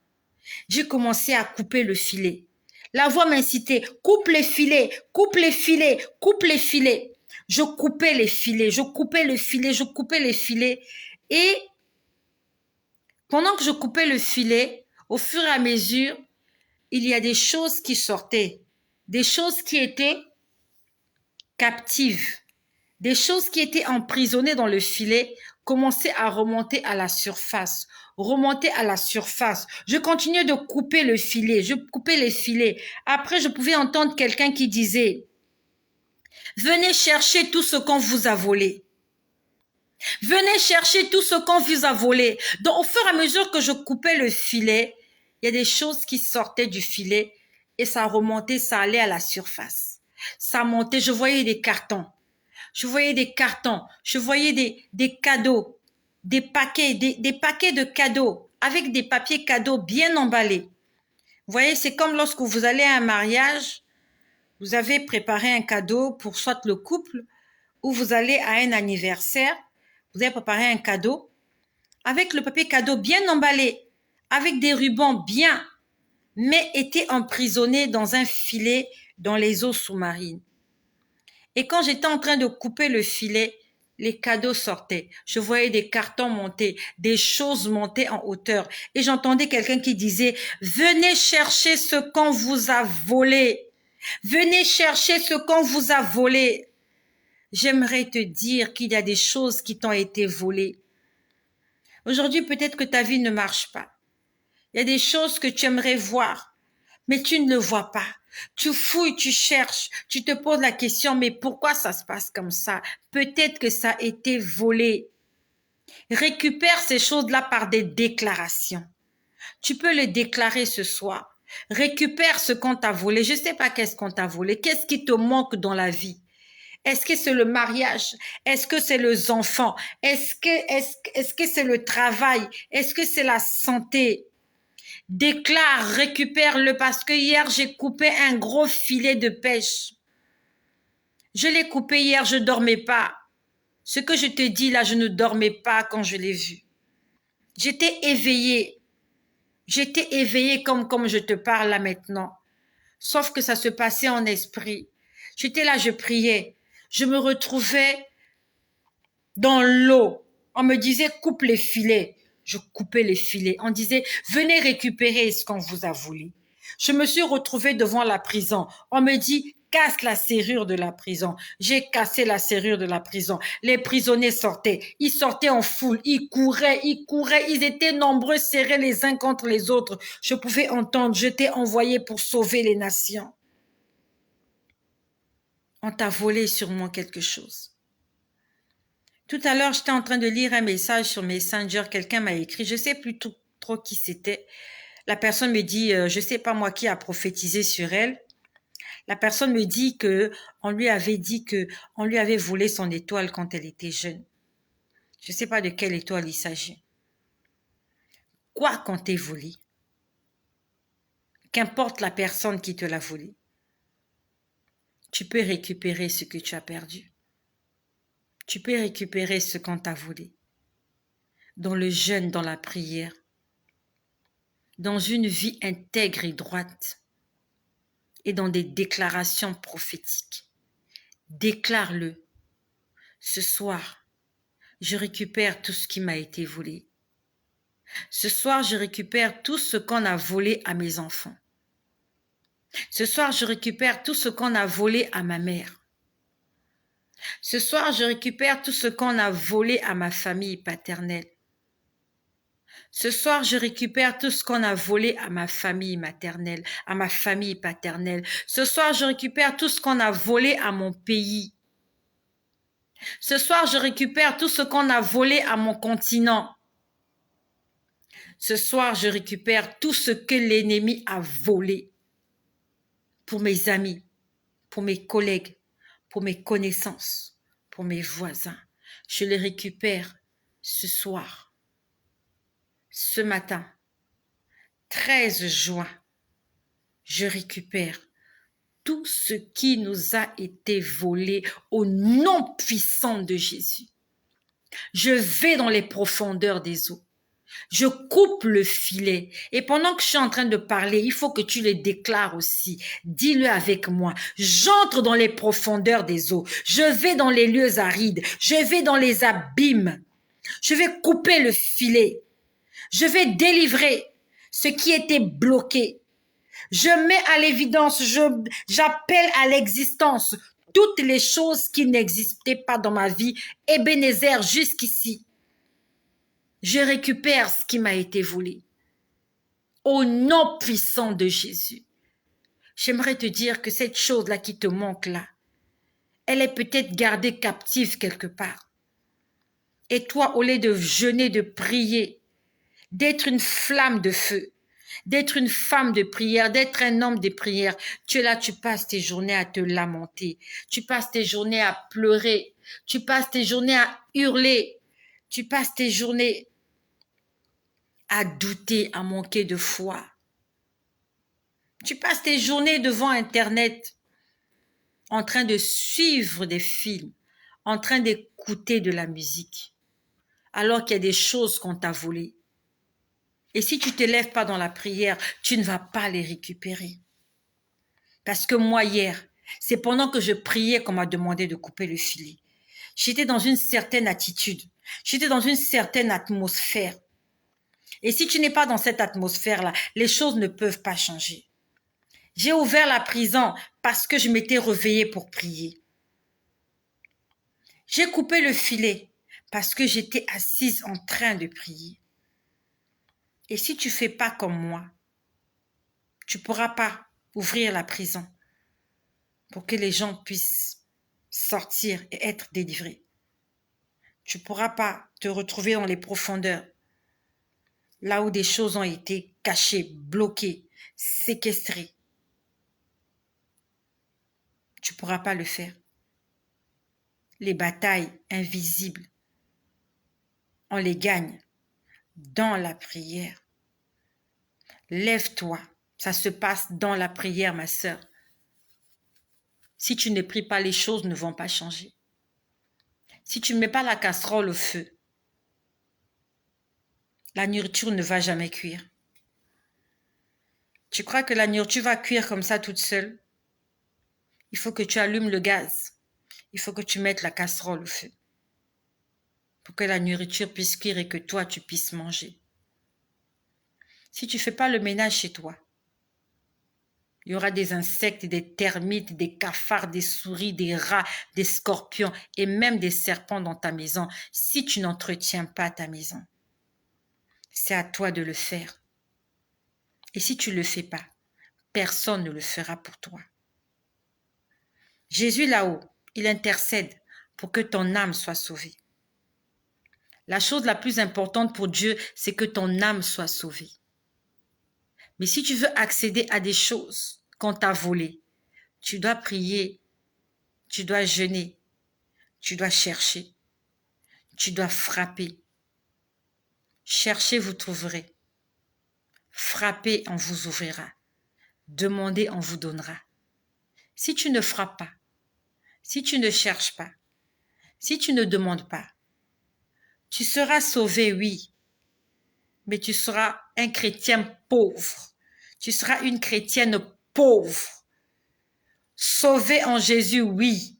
J'ai commencé à couper le filet. La voix m'incitait, coupe les filets, coupe les filets, coupe les filets. Je coupais les filets, je coupais le filet, je coupais les filets. Et pendant que je coupais le filet, au fur et à mesure, il y a des choses qui sortaient. Des choses qui étaient captives. Des choses qui étaient emprisonnées dans le filet commençaient à remonter à la surface. Remonter à la surface. Je continuais de couper le filet. Je coupais les filets. Après, je pouvais entendre quelqu'un qui disait, venez chercher tout ce qu'on vous a volé. Venez chercher tout ce qu'on vous a volé. Donc, au fur et à mesure que je coupais le filet, il y a des choses qui sortaient du filet et ça remontait, ça allait à la surface. Ça montait, je voyais des cartons. Je voyais des cartons, je voyais des cadeaux, des paquets de cadeaux avec des papiers cadeaux bien emballés. Vous voyez, c'est comme lorsque vous allez à un mariage, vous avez préparé un cadeau pour soit le couple ou vous allez à un anniversaire, vous avez préparé un cadeau avec le papier cadeau bien emballé, avec des rubans bien, mais était emprisonné dans un filet dans les eaux sous-marines. Et quand j'étais en train de couper le filet, les cadeaux sortaient. Je voyais des cartons monter, des choses monter en hauteur. Et j'entendais quelqu'un qui disait, venez chercher ce qu'on vous a volé. Venez chercher ce qu'on vous a volé. J'aimerais te dire qu'il y a des choses qui t'ont été volées. Aujourd'hui, peut-être que ta vie ne marche pas. Il y a des choses que tu aimerais voir, mais tu ne le vois pas. Tu fouilles, tu cherches, tu te poses la question, mais pourquoi ça se passe comme ça? Peut-être que ça a été volé. Récupère ces choses-là par des déclarations. Tu peux les déclarer ce soir. Récupère ce qu'on t'a volé. Je ne sais pas qu'est-ce qu'on t'a volé. Qu'est-ce qui te manque dans la vie? Est-ce que c'est le mariage? Est-ce que c'est les enfants? Est-ce que c'est le travail? Est-ce que c'est la santé? Déclare, récupère-le parce que hier j'ai coupé un gros filet de pêche. Je l'ai coupé hier, je dormais pas. Ce que je te dis là, je ne dormais pas quand je l'ai vu. J'étais éveillée. J'étais éveillée comme je te parle là maintenant. Sauf que ça se passait en esprit. J'étais là, je priais. Je me retrouvais dans l'eau. On me disait, coupe les filets. Je coupais les filets. On disait, venez récupérer ce qu'on vous a volé. Je me suis retrouvée devant la prison. On me dit, casse la serrure de la prison. J'ai cassé la serrure de la prison. Les prisonniers sortaient. Ils sortaient en foule. Ils couraient, ils couraient. Ils étaient nombreux, serrés les uns contre les autres. Je pouvais entendre, je t'ai envoyé pour sauver les nations. On t'a volé sûrement quelque chose. Tout à l'heure, j'étais en train de lire un message sur Messenger. Quelqu'un m'a écrit, je sais plus trop qui c'était. La personne me dit, je sais pas moi qui a prophétisé sur elle. La personne me dit que on lui avait volé son étoile quand elle était jeune. Je sais pas de quelle étoile il s'agit. Quoi qu'on t'ait volé? Qu'importe la personne qui te l'a volé. Tu peux récupérer ce que tu as perdu. Tu peux récupérer ce qu'on t'a volé. Dans le jeûne, dans la prière. Dans une vie intègre et droite. Et dans des déclarations prophétiques. Déclare-le. Ce soir, je récupère tout ce qui m'a été volé. Ce soir, je récupère tout ce qu'on a volé à mes enfants. Ce soir, je récupère tout ce qu'on a volé à ma mère. Ce soir, je récupère tout ce qu'on a volé à ma famille paternelle. Ce soir, je récupère tout ce qu'on a volé à ma famille maternelle, à ma famille paternelle. Ce soir, je récupère tout ce qu'on a volé à mon pays. Ce soir, je récupère tout ce qu'on a volé à mon continent. Ce soir, je récupère tout ce que l'ennemi a volé pour mes amis, pour mes collègues, pour mes connaissances, pour mes voisins. Je les récupère ce soir, ce matin, 13 juin. Je récupère tout ce qui nous a été volé au nom puissant de Jésus. Je vais dans les profondeurs des eaux. Je coupe le filet. Et pendant que je suis en train de parler, il faut que tu le déclares aussi. Dis-le avec moi. J'entre dans les profondeurs des eaux. Je vais dans les lieux arides. Je vais dans les abîmes. Je vais couper le filet. Je vais délivrer ce qui était bloqué. Je mets à l'évidence, j'appelle à l'existence toutes les choses qui n'existaient pas dans ma vie. Ebenezer, jusqu'ici. Je récupère ce qui m'a été volé. Au nom puissant de Jésus. J'aimerais te dire que cette chose-là qui te manque là, elle est peut-être gardée captive quelque part. Et toi, au lieu de jeûner, de prier, d'être une flamme de feu, d'être une femme de prière, d'être un homme de prière, tu es là, tu passes tes journées à te lamenter, tu passes tes journées à pleurer, tu passes tes journées à hurler, tu passes tes journées à douter, à manquer de foi. Tu passes tes journées devant Internet en train de suivre des films, en train d'écouter de la musique, alors qu'il y a des choses qu'on t'a volées. Et si tu ne te lèves pas dans la prière, tu ne vas pas les récupérer. Parce que moi, hier, c'est pendant que je priais qu'on m'a demandé de couper le filet. J'étais dans une certaine attitude. J'étais dans une certaine atmosphère. Et si tu n'es pas dans cette atmosphère-là, les choses ne peuvent pas changer. J'ai ouvert la prison parce que je m'étais réveillée pour prier. J'ai coupé le filet parce que j'étais assise en train de prier. Et si tu ne fais pas comme moi, tu ne pourras pas ouvrir la prison pour que les gens puissent sortir et être délivrés. Tu ne pourras pas te retrouver dans les profondeurs, là où des choses ont été cachées, bloquées, séquestrées. Tu ne pourras pas le faire. Les batailles invisibles, on les gagne dans la prière. Lève-toi, ça se passe dans la prière, ma sœur. Si tu ne pries pas, les choses ne vont pas changer. Si tu ne mets pas la casserole au feu, la nourriture ne va jamais cuire. Tu crois que la nourriture va cuire comme ça toute seule? Il faut que tu allumes le gaz. Il faut que tu mettes la casserole au feu pour que la nourriture puisse cuire et que toi, tu puisses manger. Si tu ne fais pas le ménage chez toi, il y aura des insectes, des termites, des cafards, des souris, des rats, des scorpions et même des serpents dans ta maison si tu n'entretiens pas ta maison. C'est à toi de le faire. Et si tu ne le fais pas, personne ne le fera pour toi. Jésus là-haut, il intercède pour que ton âme soit sauvée. La chose la plus importante pour Dieu, c'est que ton âme soit sauvée. Mais si tu veux accéder à des choses qu'on t'a volées, tu dois prier, tu dois jeûner, tu dois chercher, tu dois frapper. Cherchez, vous trouverez. Frappez, on vous ouvrira. Demandez, on vous donnera. Si tu ne frappes pas, si tu ne cherches pas, si tu ne demandes pas, tu seras sauvé, oui, mais tu seras un chrétien pauvre. Tu seras une chrétienne pauvre. Sauvé en Jésus, oui.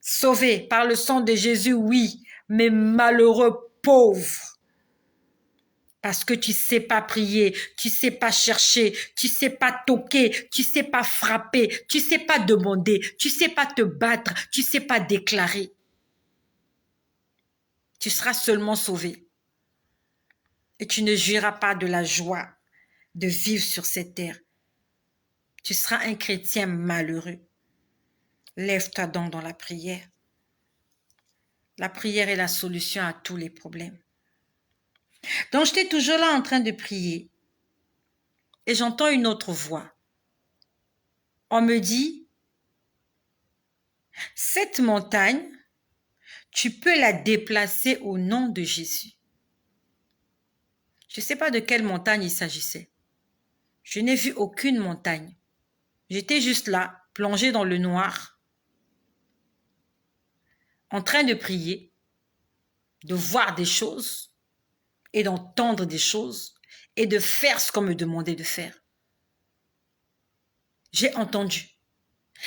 Sauvé par le sang de Jésus, oui, mais malheureux pauvre. Parce que tu sais pas prier, tu sais pas chercher, tu sais pas toquer, tu sais pas frapper, tu sais pas demander, tu sais pas te battre, tu sais pas déclarer. Tu seras seulement sauvé. Et tu ne jouiras pas de la joie de vivre sur cette terre. Tu seras un chrétien malheureux. Lève-toi donc dans la prière. La prière est la solution à tous les problèmes. Donc, j'étais toujours là en train de prier. Et j'entends une autre voix. On me dit, cette montagne, tu peux la déplacer au nom de Jésus. Je ne sais pas de quelle montagne il s'agissait. Je n'ai vu aucune montagne. J'étais juste là, plongée dans le noir, en train de prier, de voir des choses et d'entendre des choses et de faire ce qu'on me demandait de faire. J'ai entendu.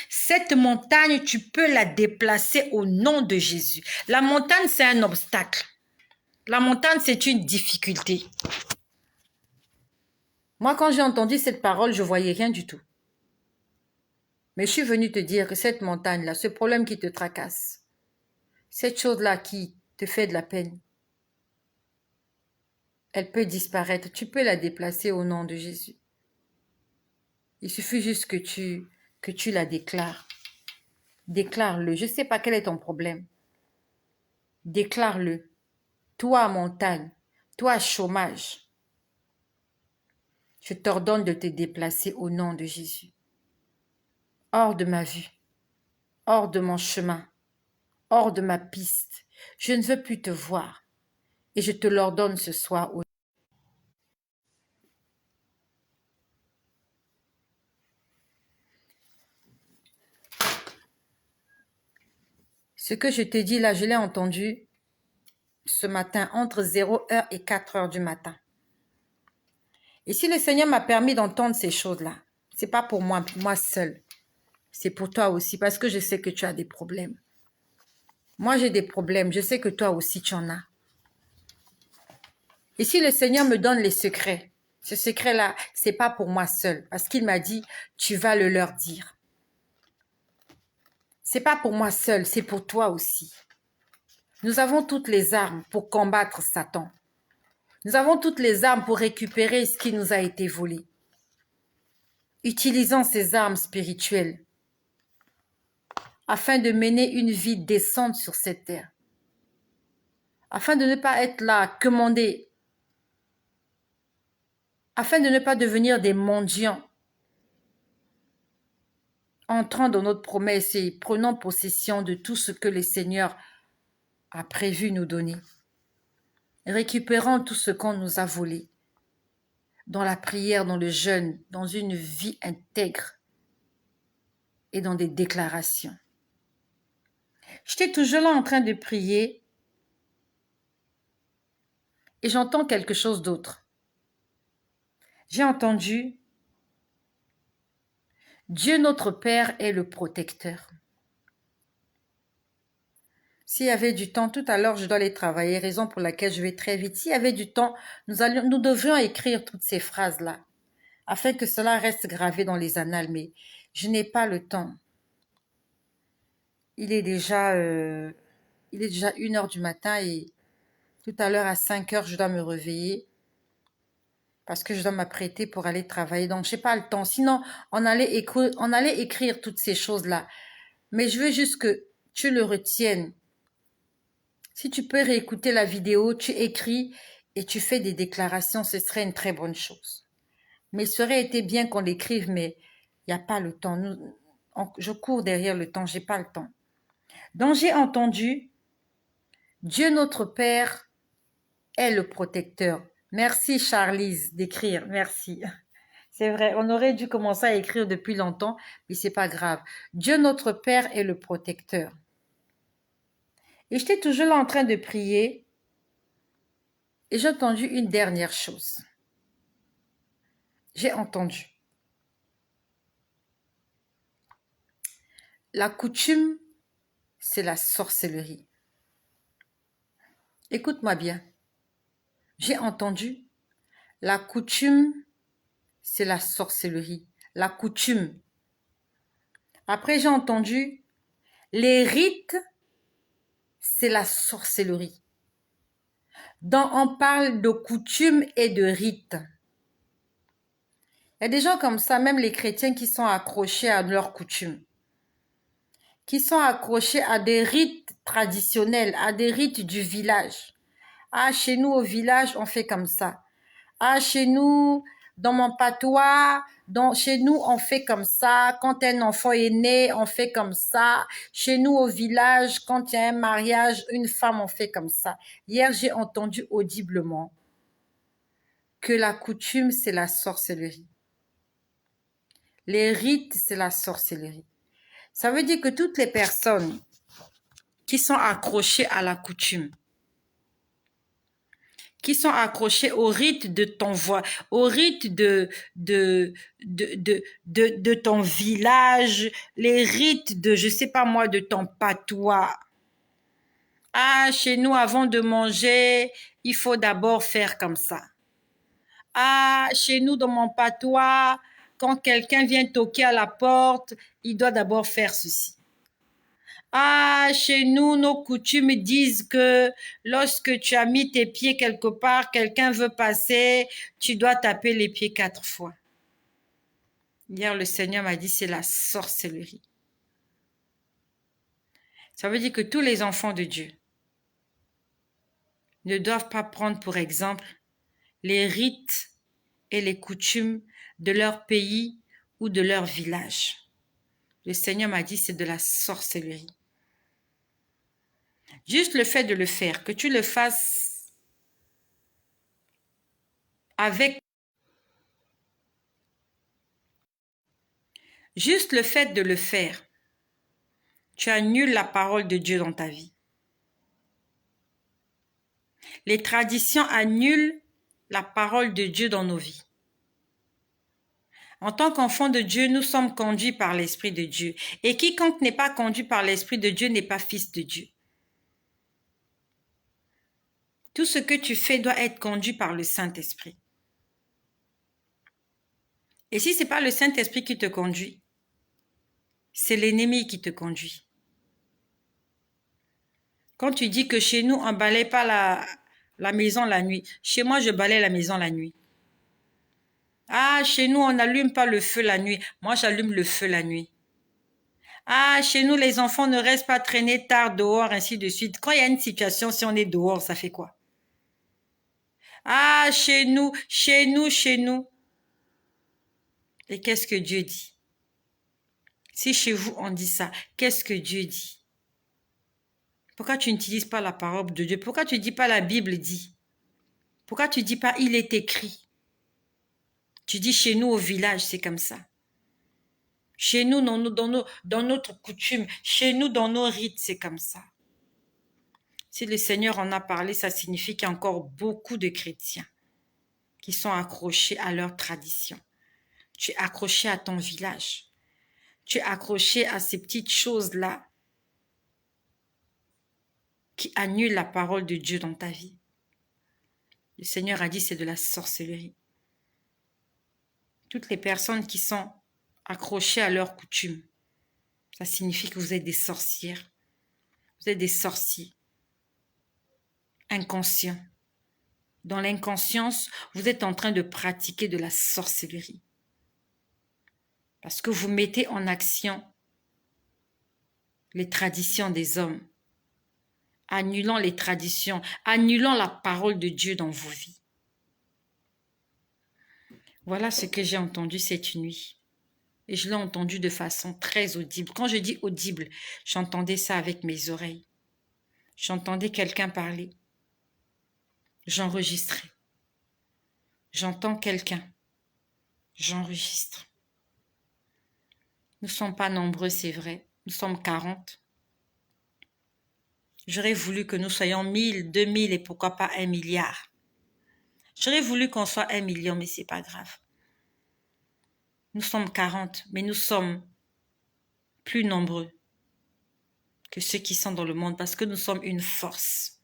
Cette montagne, tu peux la déplacer au nom de Jésus. La montagne, c'est un obstacle. La montagne, c'est une difficulté. Moi, quand j'ai entendu cette parole, je ne voyais rien du tout. Mais je suis venue te dire que cette montagne-là, ce problème qui te tracasse, cette chose-là qui te fait de la peine, elle peut disparaître. Tu peux la déplacer au nom de Jésus. Il suffit juste que tu la déclares. Déclare-le. Je ne sais pas quel est ton problème. Déclare-le. Toi, montagne, toi, chômage, je t'ordonne de te déplacer au nom de Jésus. Hors de ma vue, hors de mon chemin, hors de ma piste. Je ne veux plus te voir. Et je te l'ordonne ce soir. Ce que je te dis là, je l'ai entendu ce matin entre 0h et 4h du matin. Et si le Seigneur m'a permis d'entendre ces choses-là, c'est pas pour moi seul. C'est pour toi aussi, parce que je sais que tu as des problèmes. Moi, j'ai des problèmes. Je sais que toi aussi, tu en as. Et si le Seigneur me donne les secrets, ce secret-là, c'est pas pour moi seul, parce qu'il m'a dit, tu vas le leur dire. C'est pas pour moi seul, c'est pour toi aussi. Nous avons toutes les armes pour combattre Satan. Nous avons toutes les armes pour récupérer ce qui nous a été volé. Utilisons ces armes spirituelles afin de mener une vie décente sur cette terre. Afin de ne pas être là, commandé. Afin de ne pas devenir des mendiants. Entrant dans notre promesse et prenant possession de tout ce que le Seigneur a prévu nous donner. Récupérant tout ce qu'on nous a volé. Dans la prière, dans le jeûne, dans une vie intègre et dans des déclarations. J'étais toujours là en train de prier et j'entends quelque chose d'autre. J'ai entendu Dieu notre Père est le protecteur. S'il y avait du temps, tout à l'heure je dois aller travailler, raison pour laquelle je vais très vite. S'il y avait du temps, nous devrions écrire toutes ces phrases-là, afin que cela reste gravé dans les annales, mais je n'ai pas le temps. Il est déjà 1h du matin et tout à l'heure à 5h, je dois me réveiller parce que je dois m'apprêter pour aller travailler. Donc, je n'ai pas le temps. Sinon, on allait écrire toutes ces choses-là. Mais je veux juste que tu le retiennes. Si tu peux réécouter la vidéo, tu écris et tu fais des déclarations, ce serait une très bonne chose. Mais ça aurait été bien qu'on l'écrive, mais il n'y a pas le temps. Je cours derrière le temps, j'ai pas le temps. Donc, j'ai entendu Dieu notre Père est le protecteur. Merci Charlize d'écrire, merci. C'est vrai, on aurait dû commencer à écrire depuis longtemps, mais c'est pas grave. Dieu notre Père est le protecteur. Et j'étais toujours là en train de prier et j'ai entendu une dernière chose. J'ai entendu. La coutume, c'est la sorcellerie. Écoute-moi bien. J'ai entendu. La coutume, c'est la sorcellerie. La coutume. Après, j'ai entendu. Les rites, c'est la sorcellerie. Donc, on parle de coutume et de rites. Il y a des gens comme ça, même les chrétiens qui sont accrochés à leurs coutumes, qui sont accrochés à des rites traditionnels, à des rites du village. Ah, chez nous au village, on fait comme ça. Ah, chez nous, dans mon patois, chez nous, on fait comme ça. Quand un enfant est né, on fait comme ça. Chez nous au village, quand il y a un mariage, une femme, on fait comme ça. Hier, j'ai entendu audiblement que la coutume, c'est la sorcellerie. Les rites, c'est la sorcellerie. Ça veut dire que toutes les personnes qui sont accrochées à la coutume, qui sont accrochées au rite de ton au rite de ton village, les rites de, je sais pas moi, de ton patois. Ah, chez nous, avant de manger, il faut d'abord faire comme ça. Ah, chez nous, dans mon patois, quand quelqu'un vient toquer à la porte, il doit d'abord faire ceci. Ah, chez nous, nos coutumes disent que lorsque tu as mis tes pieds quelque part, quelqu'un veut passer, tu dois taper les pieds 4 fois. Hier, le Seigneur m'a dit, c'est la sorcellerie. Ça veut dire que tous les enfants de Dieu ne doivent pas prendre pour exemple les rites et les coutumes de leur pays ou de leur village. Le Seigneur m'a dit, c'est de la sorcellerie. Juste le fait de le faire, que tu le fasses avec... Juste le fait de le faire, tu annules la parole de Dieu dans ta vie. Les traditions annulent la parole de Dieu dans nos vies. En tant qu'enfants de Dieu, nous sommes conduits par l'Esprit de Dieu. Et quiconque n'est pas conduit par l'Esprit de Dieu n'est pas fils de Dieu. Tout ce que tu fais doit être conduit par le Saint-Esprit. Et si ce n'est pas le Saint-Esprit qui te conduit, c'est l'ennemi qui te conduit. Quand tu dis que chez nous, on ne balaye pas la maison la nuit. Chez moi, je balaye la maison la nuit. Ah, chez nous, on n'allume pas le feu la nuit. Moi, j'allume le feu la nuit. Ah, chez nous, les enfants ne restent pas traîner tard dehors, ainsi de suite. Quand il y a une situation, si on est dehors, ça fait quoi? Ah, chez nous, chez nous, chez nous. Et qu'est-ce que Dieu dit? Si chez vous, on dit ça, qu'est-ce que Dieu dit? Pourquoi tu n'utilises pas la parole de Dieu? Pourquoi tu ne dis pas la Bible dit? Pourquoi tu ne dis pas il est écrit? Tu dis chez nous au village, c'est comme ça. Chez nous, dans notre coutume, chez nous, dans nos rites, c'est comme ça. Si le Seigneur en a parlé, ça signifie qu'il y a encore beaucoup de chrétiens qui sont accrochés à leur tradition. Tu es accroché à ton village. Tu es accroché à ces petites choses-là qui annulent la parole de Dieu dans ta vie. Le Seigneur a dit c'est de la sorcellerie. Toutes les personnes qui sont accrochées à leurs coutumes, ça signifie que vous êtes des sorcières. Vous êtes des sorciers. Inconscients. Dans l'inconscience, vous êtes en train de pratiquer de la sorcellerie. Parce que vous mettez en action les traditions des hommes, annulant les traditions, annulant la parole de Dieu dans vos vies. Voilà ce que j'ai entendu cette nuit. Et je l'ai entendu de façon très audible. Quand je dis audible, j'entendais ça avec mes oreilles. J'entendais quelqu'un parler. J'enregistrais. J'entends quelqu'un. J'enregistre. Nous ne sommes pas nombreux, c'est vrai. Nous sommes 40. J'aurais voulu que nous soyons 1000, 2000 et pourquoi pas 1 milliard. J'aurais voulu qu'on soit 1 million, mais c'est pas grave. Nous sommes 40, mais nous sommes plus nombreux que ceux qui sont dans le monde parce que nous sommes une force.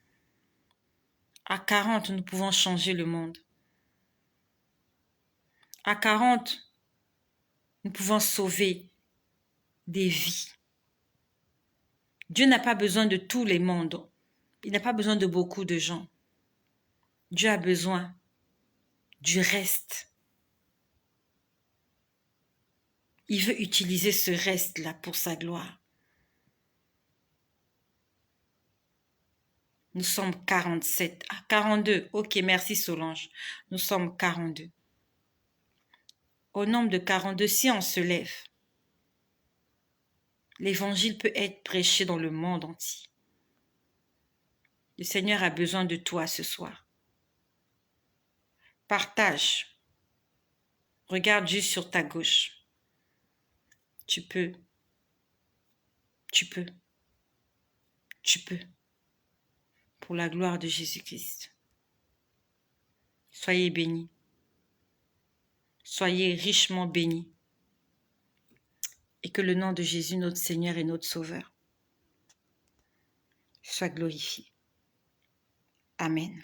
À 40, nous pouvons changer le monde. À 40, nous pouvons sauver des vies. Dieu n'a pas besoin de tous les mondes. Il n'a pas besoin de beaucoup de gens. Dieu a besoin du reste. Il veut utiliser ce reste-là pour sa gloire. Nous sommes 47. Ah, 42. Ok, merci Solange. Nous sommes 42. Au nombre de 42, si on se lève, l'évangile peut être prêché dans le monde entier. Le Seigneur a besoin de toi ce soir. Partage. Regarde juste sur ta gauche. Tu peux. Tu peux. Tu peux. Pour la gloire de Jésus-Christ. Soyez bénis. Soyez richement bénis. Et que le nom de Jésus, notre Seigneur et notre Sauveur, soit glorifié. Amen.